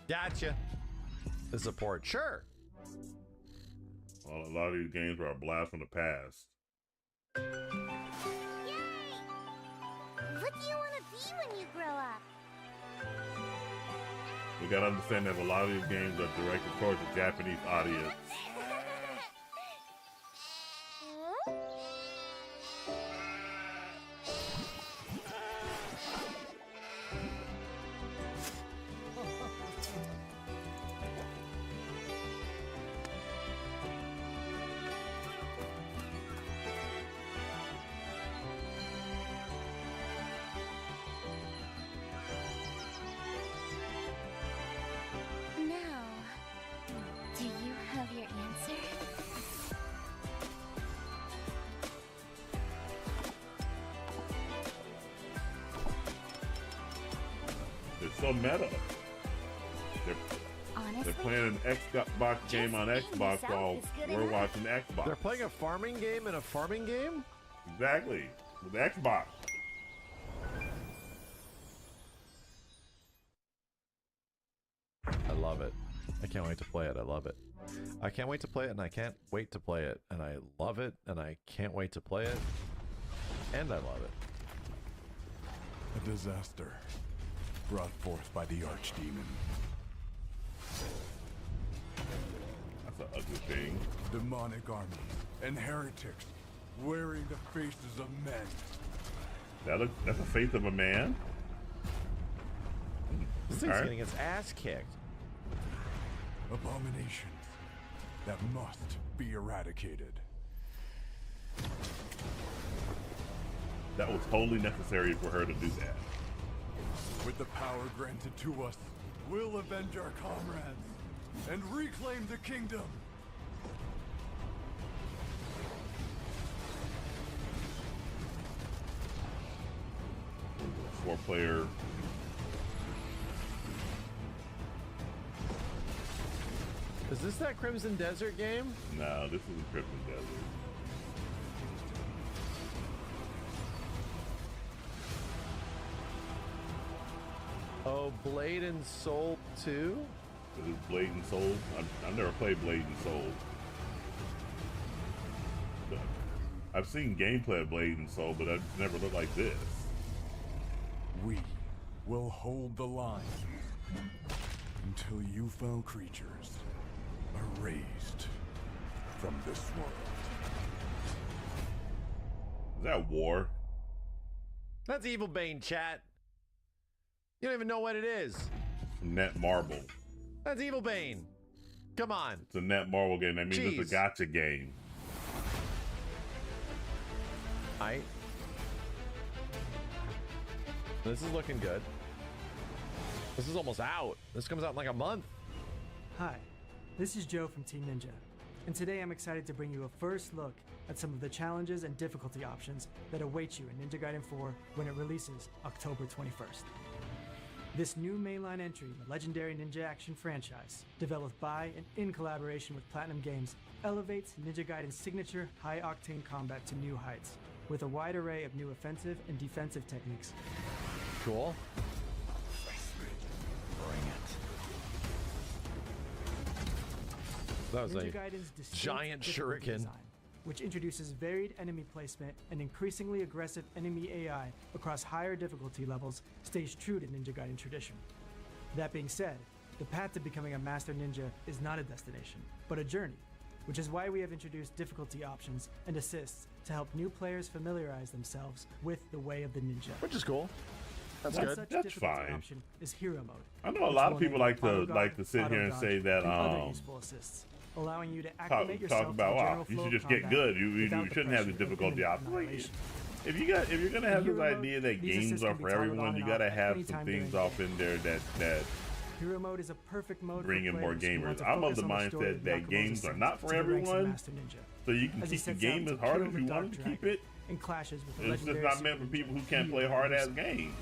Gotcha. The support, sure. Well, a lot of these games are a blast from the past. Yay! What do you want to be when you grow up? We gotta understand that a lot of these games are directed towards the Japanese audience. Now, do you have your answer? It's so meta. They're Honor They're playing an Xbox game on Xbox while we're watching Xbox. They're playing a farming game in a farming game? Exactly. With Xbox. I love it. I can't wait to play it. I love it. I can't wait to play it, and I can't wait to play it. And I love it, and I can't wait to play it. And I love it. A disaster brought forth by the Archdemon. That's an ugly thing. Demonic armies and heretics wearing the faces of men. That's the face of a man? This thing's getting its ass kicked. Abominations that must be eradicated. That was totally necessary for her to do that. With the power granted to us, we'll avenge our comrades and reclaim the kingdom. Four-player. Is this that Crimson Desert game? No, this isn't Crimson Desert. Oh, Blade and Soul 2? Is it Blade and Soul? I've never played Blade and Soul. But I've seen gameplay of Blade and Soul, but I've never looked like this. We will hold the line until you found creatures are raised from this world. Is that war? That's Evil Bane, chat. You don't even know what it is. Net Marble. That's Evil Bane. Come on. It's a Net Marble game. That means it's a gotcha game. This is looking good. This is almost out. This comes out in like a month. Hi, this is Joe from Team Ninja, and today I'm excited to bring you a first look at some of the challenges and difficulty options that await you in Ninja Gaiden 4 when it releases October 21st. This new mainline entry in the legendary Ninja Action franchise, developed by and in collaboration with Platinum Games, elevates Ninja Gaiden's signature high-octane combat to new heights, with a wide array of new offensive and defensive techniques. Cool. Bring it. That was Ninja a Gaiden's distinct giant difficulty shuriken. design, which introduces varied enemy placement and increasingly aggressive enemy AI across higher difficulty levels, stays true to Ninja Gaiden tradition. That being said, the path to becoming a master ninja is not a destination, but a journey, which is why we have introduced difficulty options and assists to help new players familiarize themselves with the way of the ninja. Which is cool. That's One good. such That's difficulty fine. option is hero mode. I know a which lot will of people enable like to sit here and auto-dodge, say that other useful assists, allowing you to acclimate yourself talk about to the wow, general you flow should of just get combat good. You without the shouldn't have the pressure of difficulty imminent option. Like, annihilation. if you're gonna have this Hero idea mode, that these games assists are can be for toggled everyone, on you and gotta off have any some time things during off in there that Hero mode is a perfect mode bring for in more players who want gamers. to I'm of focus the on story mindset of that Yakumo's games are ascent not for to the ranks of everyone, Master Ninja, so you can as he keep the sets game out as to hard kill as the you Dark want to keep Dragon it. and clashes with the It's just legendary not meant for super people who ninja can't play Hero hard ass Mode. games.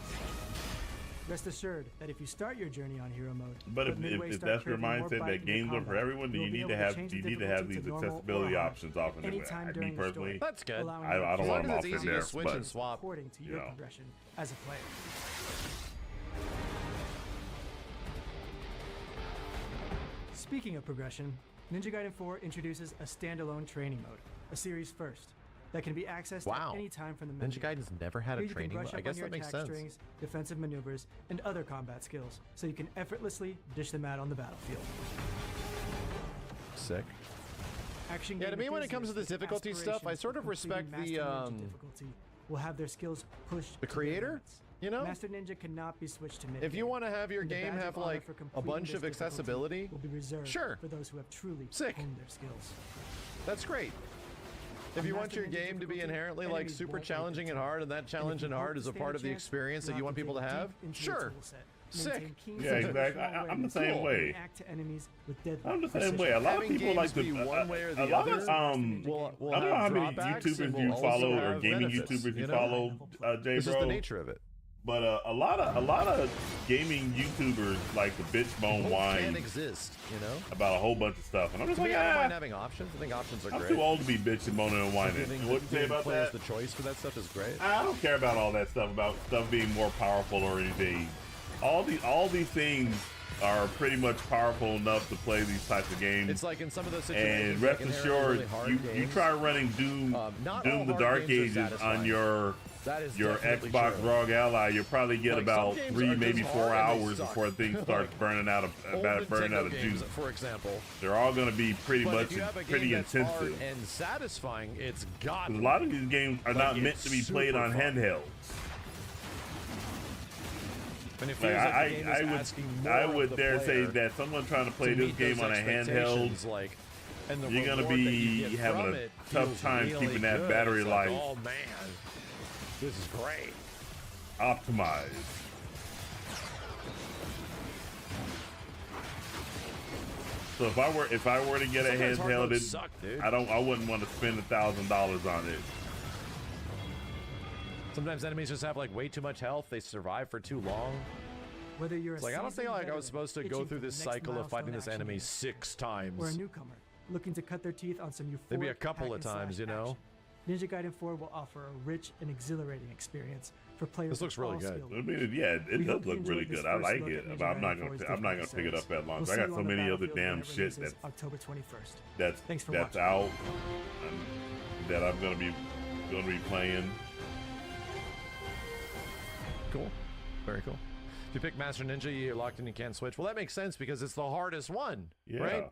Rest assured that if you start your journey on Hero mode, But if midway if start that's your craving more mindset bite that in your games are for combat, everyone, then you'll you be need able to to have change you the need to have difficulty these to normal or accessibility hard options off in there. anytime Me during the personally, story, That's good. allowing I you don't to want them as off it's in easy there, to switch but and swap. according to you your know. progression as a player. Speaking of progression, Ninja Gaiden 4 introduces a standalone training mode, a series first, that can be accessed Wow. at any time from the menu. Ninja Gaiden's never had a Here you can training brush mode. up I guess on your that makes attack sense. strings, defensive maneuvers, and other combat skills, so you can effortlessly dish them out on the battlefield. Sick. Action Yeah, to game me, when it comes to enthusiasts this with difficulty stuff, I aspirations sort for of respect completing the Master Ninja difficulty will have their skills pushed. the to their creator. limits. You know, Master Ninja cannot be switched to mid. if you want to have your and the game badge have of honor like for a completing bunch this of difficulty accessibility, will be reserved sure, for those who have truly Sick. honed their skills. that's great. If On you want Master your Ninja game to be difficulty, inherently like enemies super won't challenging and attack. hard, and that challenge if and you hard hope is to a stand part of the chance, experience that you'll you want to people to dig have, deep into sure. your toolset, Sick. maintain keen Yeah, situational exactly. I'm the awareness, same and way. react to enemies with deadly I'm the same precision. way. A lot of Having people like games to be one way or a the lot other of will I don't know how have many drawbacks and YouTubers will you also follow or have gaming benefits, YouTubers you you know? follow, J This is Bro. the nature of it. But a lot of gaming YouTubers like to bitch moan whine Can't exist, you know, about a whole bunch of stuff, and I'm just to like, me, I don't mind having options. I think options are I'm great. too old to be bitching, moaning, and whining. Giving, What you say about players that? the choice for that stuff is great. I don't care about all that stuff about stuff being more powerful or anything. All these things are pretty much powerful enough to play these types of games. It's like in some of those situations. And rest like assured, really hard you games, try running Doom not Doom all the hard Dark games are Ages on satisfying. your That is Xbox definitely true. ROG Ally, you'll probably get Like, about some games 3, are maybe just 4 hard and they hours suck. before things start burning out of Old burning out Nintendo of games, juice. for example. They're all going to be pretty But much if you have a pretty game that's hard intensive. and satisfying, it's got. A lot of these games are Like, not meant it's to be played super on fun. handhelds. And it Like, feels like the game is asking more I of would the dare say player that someone trying to play to this meet game those on a handheld, expectations, like, and the you're gonna reward that you be get having from a it tough feels time really keeping that good. battery It's like, life oh man, this is great. optimized. So if I were to get a Sometimes hard handheld, modes suck, dude. I wouldn't want to spend $1,000 on it. Sometimes enemies just have like way too much health. They survive for too long. Whether you're It's a like I don't think seasoned like I was veteran supposed to itching go for through the this next cycle of fighting this milestone enemy action, 6 times. or a newcomer looking to cut their teeth on some euphoric Maybe a couple of hack-and-slash times, you know. action. Ninja Gaiden 4 will offer a rich and exhilarating experience for players. This looks of really all good. skill I mean, yeah, it We does hope you look really enjoyed this good. I first like look it, at but Ninja I'm not Gaiden gonna 4's I'm not different gonna pick it up that long. We'll I see got you so on the many other battlefield when damn it shit releases October 21st. Thanks for that's watching. out that I'm gonna be playing. Cool. Very cool. If you pick Master Ninja, you're locked in, you can't switch. Well, that makes sense because it's the hardest one, right?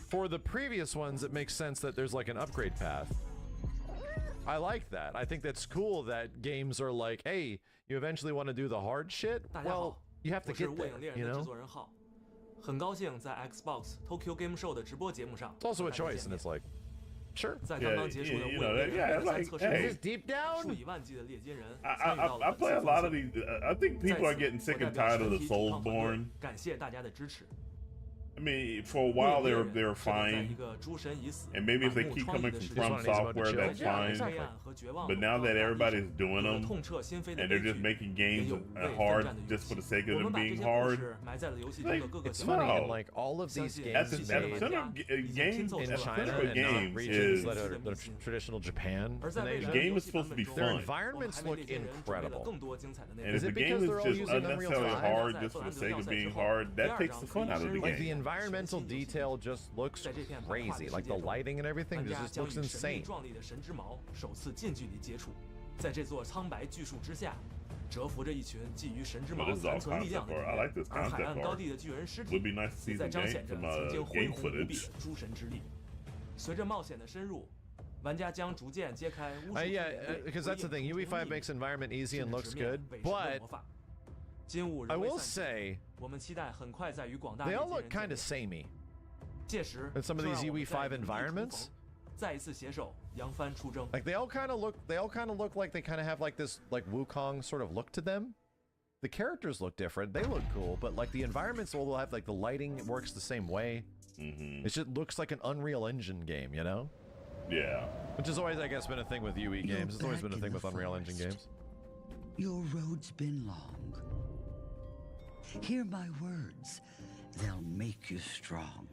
For the previous ones, it makes sense that there's like an upgrade path. I like that. I think that's cool that games are like, hey, you eventually want to do the hard shit? Well, you have to 我是 get 卫 there, 影猎人 you 的制 know? 作人浩，很高兴在 Xbox Tokyo Game Show 的直播节目上 It's also a 和大家 choice, 见 and 面 it's like, sure. 在刚刚结束的 you 卫 know, 影猎 yeah, 人 it's 3 like, 测试 hey. 中， deep down? 数以万计的猎金人 I 参与到了 I 本 play a 次 lot 分 of 享。 these. I think 在 people are 此 getting 我 sick 代 and 表 tired of 全 the 体抵抗团队 Soulsborne. 感谢大家的支持。 I mean, for a while they were fine, and maybe if they keep coming from From Software, that's fine. But now that everybody's doing them, and they're just making games hard just for the sake of them being hard, It's funny, and like all of these games at the center of games in China and not regions that are traditional Japan. the game is supposed to be Their fun. environments look incredible. And if the game is just unnecessarily hard just for the sake of being hard, that takes the fun out of the Like the game. environmental detail just looks crazy. Like the lighting and everything 玩家 just 将 looks 与神秘 insane. 壮丽的神之矛首次近距离接触，在这座苍白巨树之下，蛰伏着一群觊觎神之 But 矛 this is all 残存力量 concept 的 art. I like this 而海 concept 岸高 art. 地的巨人尸 Would 体 be nice to see 也在 some 彰显着 game 曾经 some 恢 game 宏无比 footage. 的诸神之力。随着冒险的深入，玩家将逐渐揭开巫术 Yeah, 之眼 because that's the thing. UE5 makes environment easy and looks good, but 今午 I 仍未 will 散 say 我们期待很快在与广大 they 猎 all 金 look 人 kind 见 of samey. 届时， And some of 就 these 让我们在 UE5 原地重 environments, 逢再一次携手扬帆出征。 like they all kind of look like they kind of have like this like Wukong sort of look to them. The characters look different. They look cool, but like the environments will have like the lighting works the same way. It just looks like an Unreal Engine game, you know? Yeah. Which has always, I guess, been a thing with UE games. It's always been a thing with Unreal Engine games. Your road's been long. Hear my words. They'll make you strong.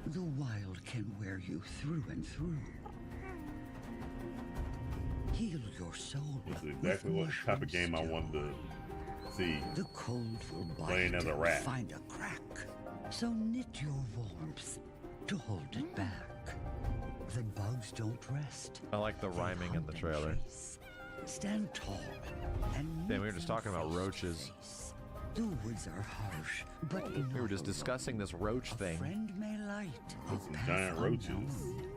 The wild can wear you through and through. Heal your soul. This is exactly what type of game I wanted to see. The cold will Playing bite as a and rat. find a crack. So knit your warmth to hold it back. The bugs don't rest. I like the rhyming in the trailer. Stand tall and Damn, we were meet just them talking about face to roaches. face. The woods are harsh, but We were know just discussing this roach thing. friend may light a Some path giant roaches. unknown.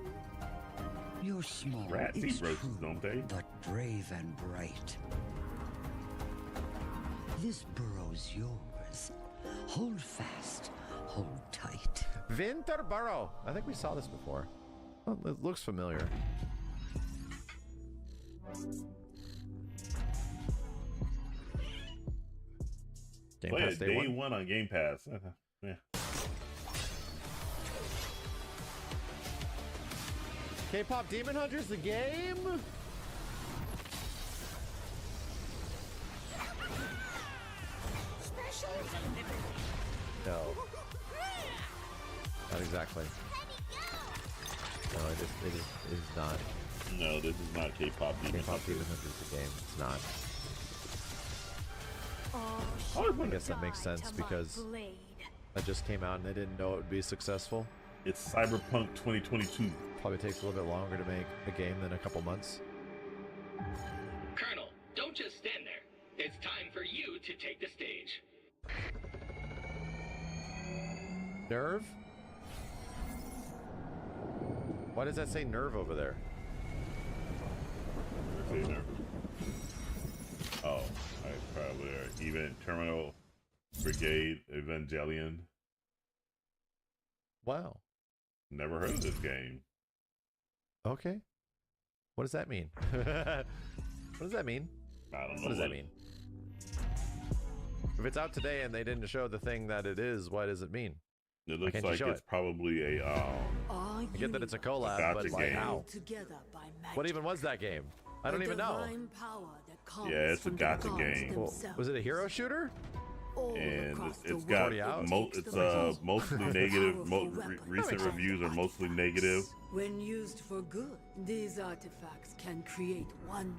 You're small, Rats it's eat roaches, true, don't they? but brave and bright. This burrow's yours. Hold fast, hold tight. Winterborough. I think we saw this before. Oh, it looks familiar. Game Play Pass it day day one. one on Game Pass. Yeah. K-pop Demon Hunters, the game. No. Not exactly. No, it is not. No, this is not K-pop Demon K-pop Hunter. Demon Hunter is the game. It's not. Oh, I guess that makes sense because that just came out and they didn't know it would be successful. It's Cyberpunk 2022. Probably takes a little bit longer to make a game than a couple months. Colonel, don't just stand there. It's time for you to take the stage. Nerve? Why does that say nerve over there? Say nerve. Oh, I probably there. Event Terminal Brigade Evangelion. Wow. Never heard of this game. Okay. What does that mean? What does that mean? I don't know. What does that mean? If it's out today and they didn't show the thing that it is, what does it mean? It looks like it's probably a I get that it's a collab, but like how? What even was that game? I don't even know. Yeah, it's a gotcha game. Well, was it a hero shooter? And it's got mostly negative. Recent reviews are mostly negative. When used for good, these artifacts can create wonders.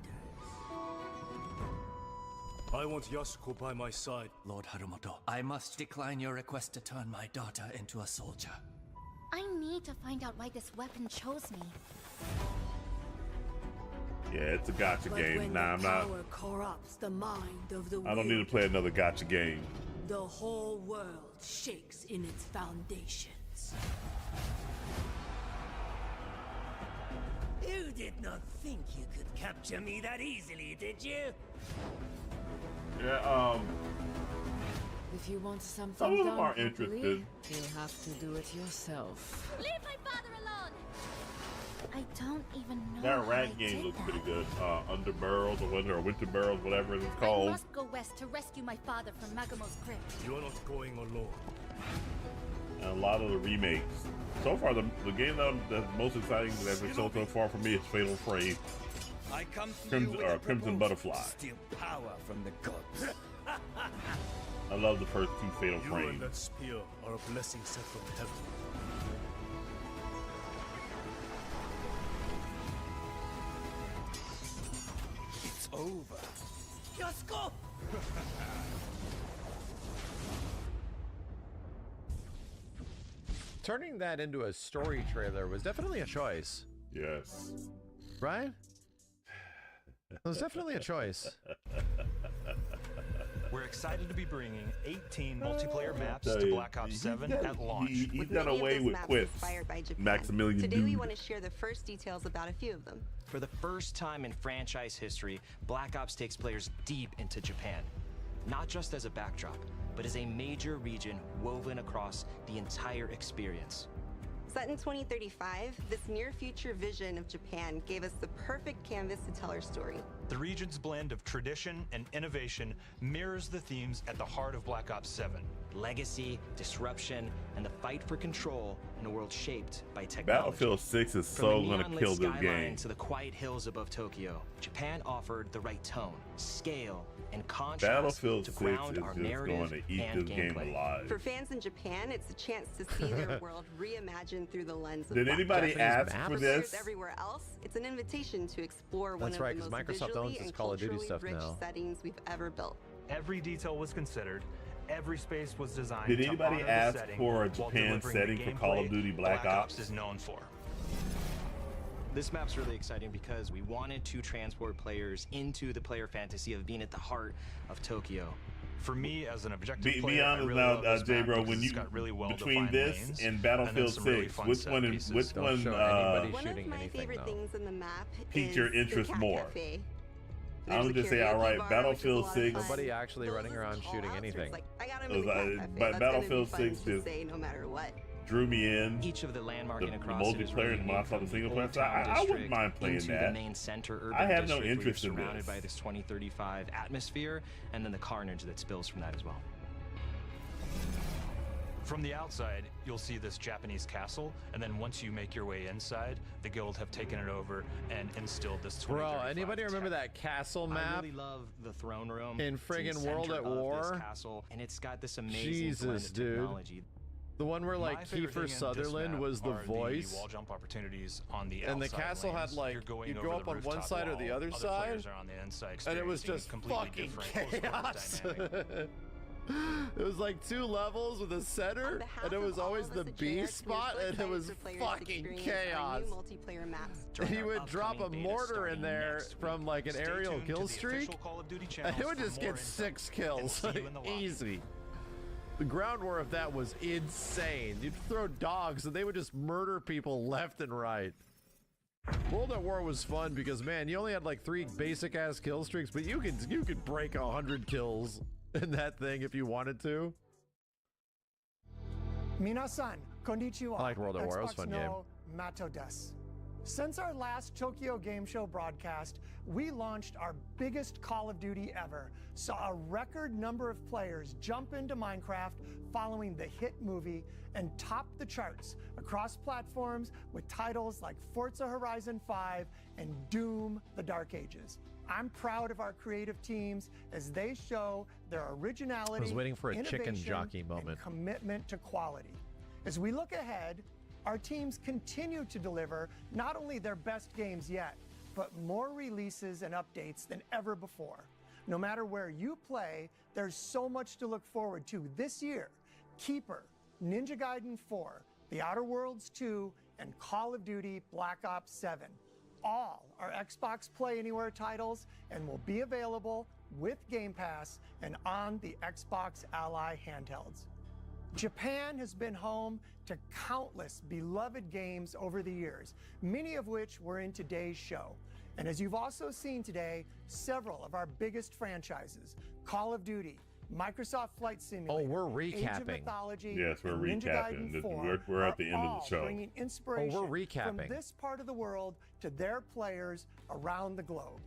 I want Yasuko by my side. Lord Harumoto, I must decline your request to turn my daughter into a soldier. I need to find out why this weapon chose me. Yeah, it's a gotcha game. Nah, I'm not. Power corrupts the mind of the I don't need to play another gotcha game. The whole world shakes in its foundations. You did not think you could capture me that easily, did you? Yeah, If you want something some of them done are properly, interested. you'll have to do it yourself. Leave my father alone! I don't even know That how I rat game did looks that. pretty good. Under Barrels or Winter Barrels, whatever it's I called. must go west to rescue my father from Magamo's crypt. You are not going alone. And a lot of the remakes. So far, the game that's most exciting that's been so far for me is Fatal Frame. I come to you with a Crimson proposal Butterfly. to steal power from the gods. I love the first two Fatal You and Frames. that spear are a blessing sent from heaven. It's over. Yasuko! Turning that into a story trailer was definitely a choice. Yes. Right? It was definitely a choice. We're excited to be bringing 18 multiplayer maps to Black Ops 7 at launch. He's done away with quips. Maximilian Today we Dude. want to share the first details about a few of them. For the first time in franchise history, Black Ops takes players deep into Japan. Not just as a backdrop, but as a major region woven across the entire experience. Set in 2035, this near-future vision of Japan gave us the perfect canvas to tell our story. The region's blend of tradition and innovation mirrors the themes at the heart of Black Ops 7. Legacy, disruption, and the fight for control in a world shaped by technology. Battlefield 6 is From so the gonna neon-lit kill this skyline game. to the quiet hills above Tokyo, Japan offered the right tone, scale, and contrast Battlefield to 6 ground is our just narrative going to eat and this game gameplay. alive. For fans in Japan, it's a chance to see their world reimagined through the lens of Did Black anybody Ops. ask for For this? players everywhere else, it's an invitation to explore one That's of right, the 'cause most Microsoft visually owns this and Call of Duty culturally stuff rich now. settings we've ever built. Every detail was considered. Every space was designed Did to anybody honor the ask setting for a while Japan delivering the setting for Call of gameplay Duty Black Ops? is known for. This map's really exciting because we wanted to transport players into the player fantasy of being at the heart of Tokyo. For me, as an objective Be player, I honest really now, love this J map Bro. because When it's you got really between well-defined this lanes, and then Battlefield some really 6, fun which set one? pieces. Which Don't one? show anybody One shooting of my anything, favorite though. things in the map Piqued is your the interest cat more. cafe. I'm There's a just say, all karaoke right, bar, Battlefield which is a lot of 6. fun. Nobody actually running around shooting anything. I got him It in the was, cat cafe. but That's gonna Battlefield be fun 6 to just say no matter what. drew me in. Each of the landmarking the across it is multiplayer really and when I saw the unique single from player, the so Old Town I wouldn't District mind playing into that. the main center urban I have no district where interest you're in surrounded this. by this 2035 atmosphere and then the carnage that spills from that as well. From the outside, you'll see this Japanese castle, and then once you make your way inside, the guild have taken it over and instilled this 2035 Bro, anybody remember tech. that castle map? I really love the throne room. In It's friggin' the World center at of War? this castle, and it's got this amazing blend Jesus, of dude. technology. The one where My like favorite thing in Kiefer this Sutherland map was the are voice. wall jump opportunities on the And the outside castle lanes. had like You're going you'd over go the up on one rooftop side or the wall. other Other side, players are on the inside, and it was experiencing just completely fucking different close quarters chaos. dynamic. It was like 2 levels with a center, and it was always the B spot, and it was fucking chaos. Multiplayer maps. He would drop a mortar in there from like an aerial kill streak, and it would just get 6 kills. Easy. The ground war of that was insane. You'd throw dogs, and they would just murder people left and right. World at War was fun because, man, you only had like 3 basic-ass kill streaks, but you could break 100 kills in that thing if you wanted to. Minasan, konnichiwa. I liked World at War. It was a Xbox fun no game. Mato desu. Since our last Tokyo Game Show broadcast, we launched our biggest Call of Duty ever, saw a record number of players jump into Minecraft following the hit movie, and topped the charts across platforms with titles like Forza Horizon 5 and Doom: The Dark Ages. I'm proud of our creative teams as they show their originality, I was waiting for a chicken innovation, jockey and moment. commitment to quality. As we look ahead, our teams continue to deliver not only their best games yet, but more releases and updates than ever before. No matter where you play, there's so much to look forward to this year. Keeper, Ninja Gaiden 4, The Outer Worlds 2, and Call of Duty Black Ops 7. All are Xbox Play Anywhere titles and will be available with Game Pass and on the Xbox Ally handhelds. Japan has been home to countless beloved games over the years, many of which were in today's show. And as you've also seen today, several of our biggest franchises, Call of Duty, Microsoft Flight Simulator, we're Age of recapping. Mythology, Yes, we're and Ninja recapping. Gaiden 4 We're at the are end of the all show. bringing inspiration from recapping. this part of the world to their players around the globe.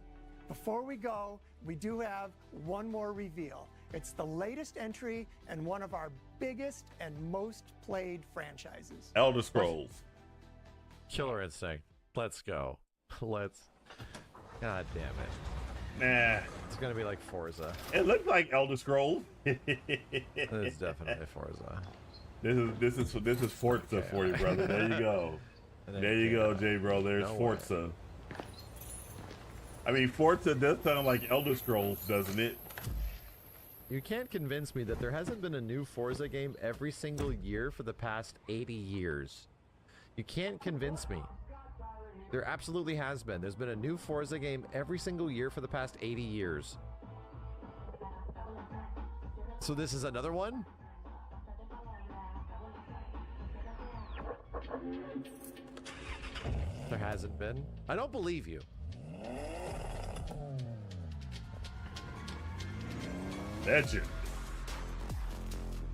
Before we go, we do have one more reveal. It's the latest entry and one of our biggest and most played franchises. Elder Scrolls. Killer Instinct. Let's go. Let's. God damn it. Nah. It's gonna be like Forza. It looks like Elder Scrolls. It's definitely Forza. This is Forza for you, brother. There you go. There you go, Jay, bro. There's No Forza. I mean, Forza does sound like Elder Scrolls, doesn't it? You can't convince me that there hasn't been a new Forza game every single year for the past 80 years. You can't convince me. There absolutely has been. There's been a new Forza game every single year for the past 80 years. So this is another one? There hasn't been. I don't believe you. Legend.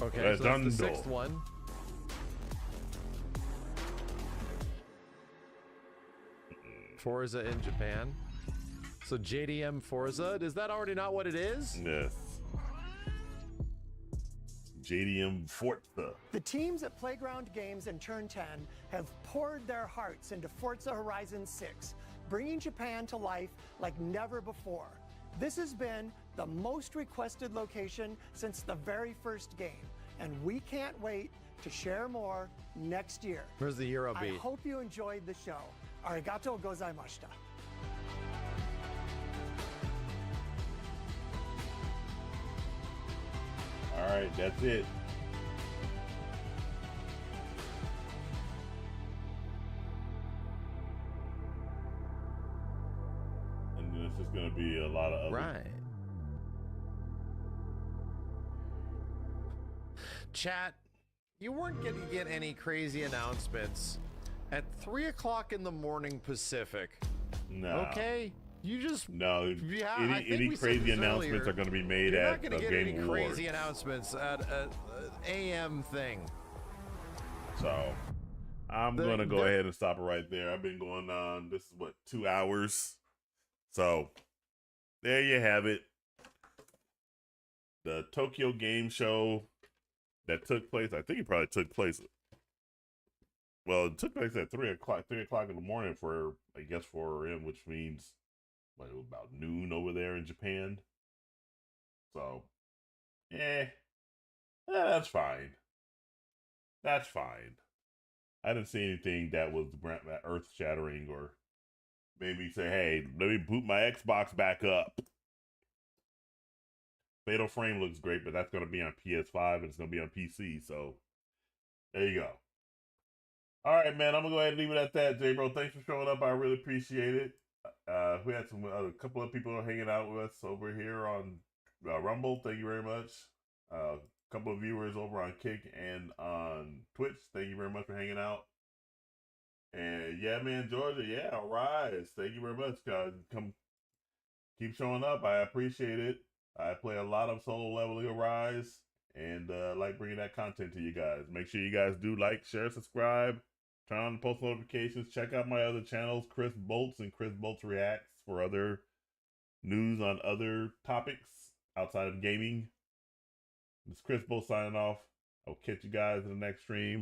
Okay, so that's the 6th Redondo. one. Forza in Japan. So JDM Forza, is that already not what it is? Yes. JDM Forza. The teams at Playground Games and Turn 10 have poured their hearts into Forza Horizon 6, bringing Japan to life like never before. This has been the most requested location since the very first game, and we can't wait to share more next year. Where's the Euro I beat? hope you enjoyed the show. Arigato gozaimashita. All right, that's it. And then it's just going to be a lot of other. Right. Chat, you weren't going to get any crazy announcements at 3 o'clock in the morning Pacific. No. Okay? You just No. Yeah, I think any we said crazy this announcements earlier. are going to be made You're at not the going to get Game any Awards. crazy announcements at an AM thing. So I'm going to go ahead and stop it right there. I've been going on, this is what, 2 hours? So there you have it. The Tokyo Game Show that took place. I think it probably took place. Well, it took place at 3:00 in the morning for, I guess, 4 a.m., which means like about noon over there in Japan. So, that's fine. That's fine. I didn't see anything that was earth shattering or made me say, "Hey, let me boot my Xbox back up." Fatal Frame looks great, but that's going to be on PS5 and it's going to be on PC. So there you go. All right, man. I'm gonna go ahead and leave it at that, J Bro. Thanks for showing up. I really appreciate it. We had a couple of people hanging out with us over here on Rumble. Thank you very much. A couple of viewers over on Kick and on Twitch. Thank you very much for hanging out. And yeah, man, Georgia, yeah, Rise. Thank you very much, guys. Come, keep showing up. I appreciate it. I play a lot of solo leveling Rise, and like bringing that content to you guys. Make sure you guys do like, share, subscribe, turn on the post notifications. Check out my other channels, Chris Bolts and Chris Bolts Reacts, for other news on other topics outside of gaming. This is Chris Bolts signing off. I'll catch you guys in the next stream.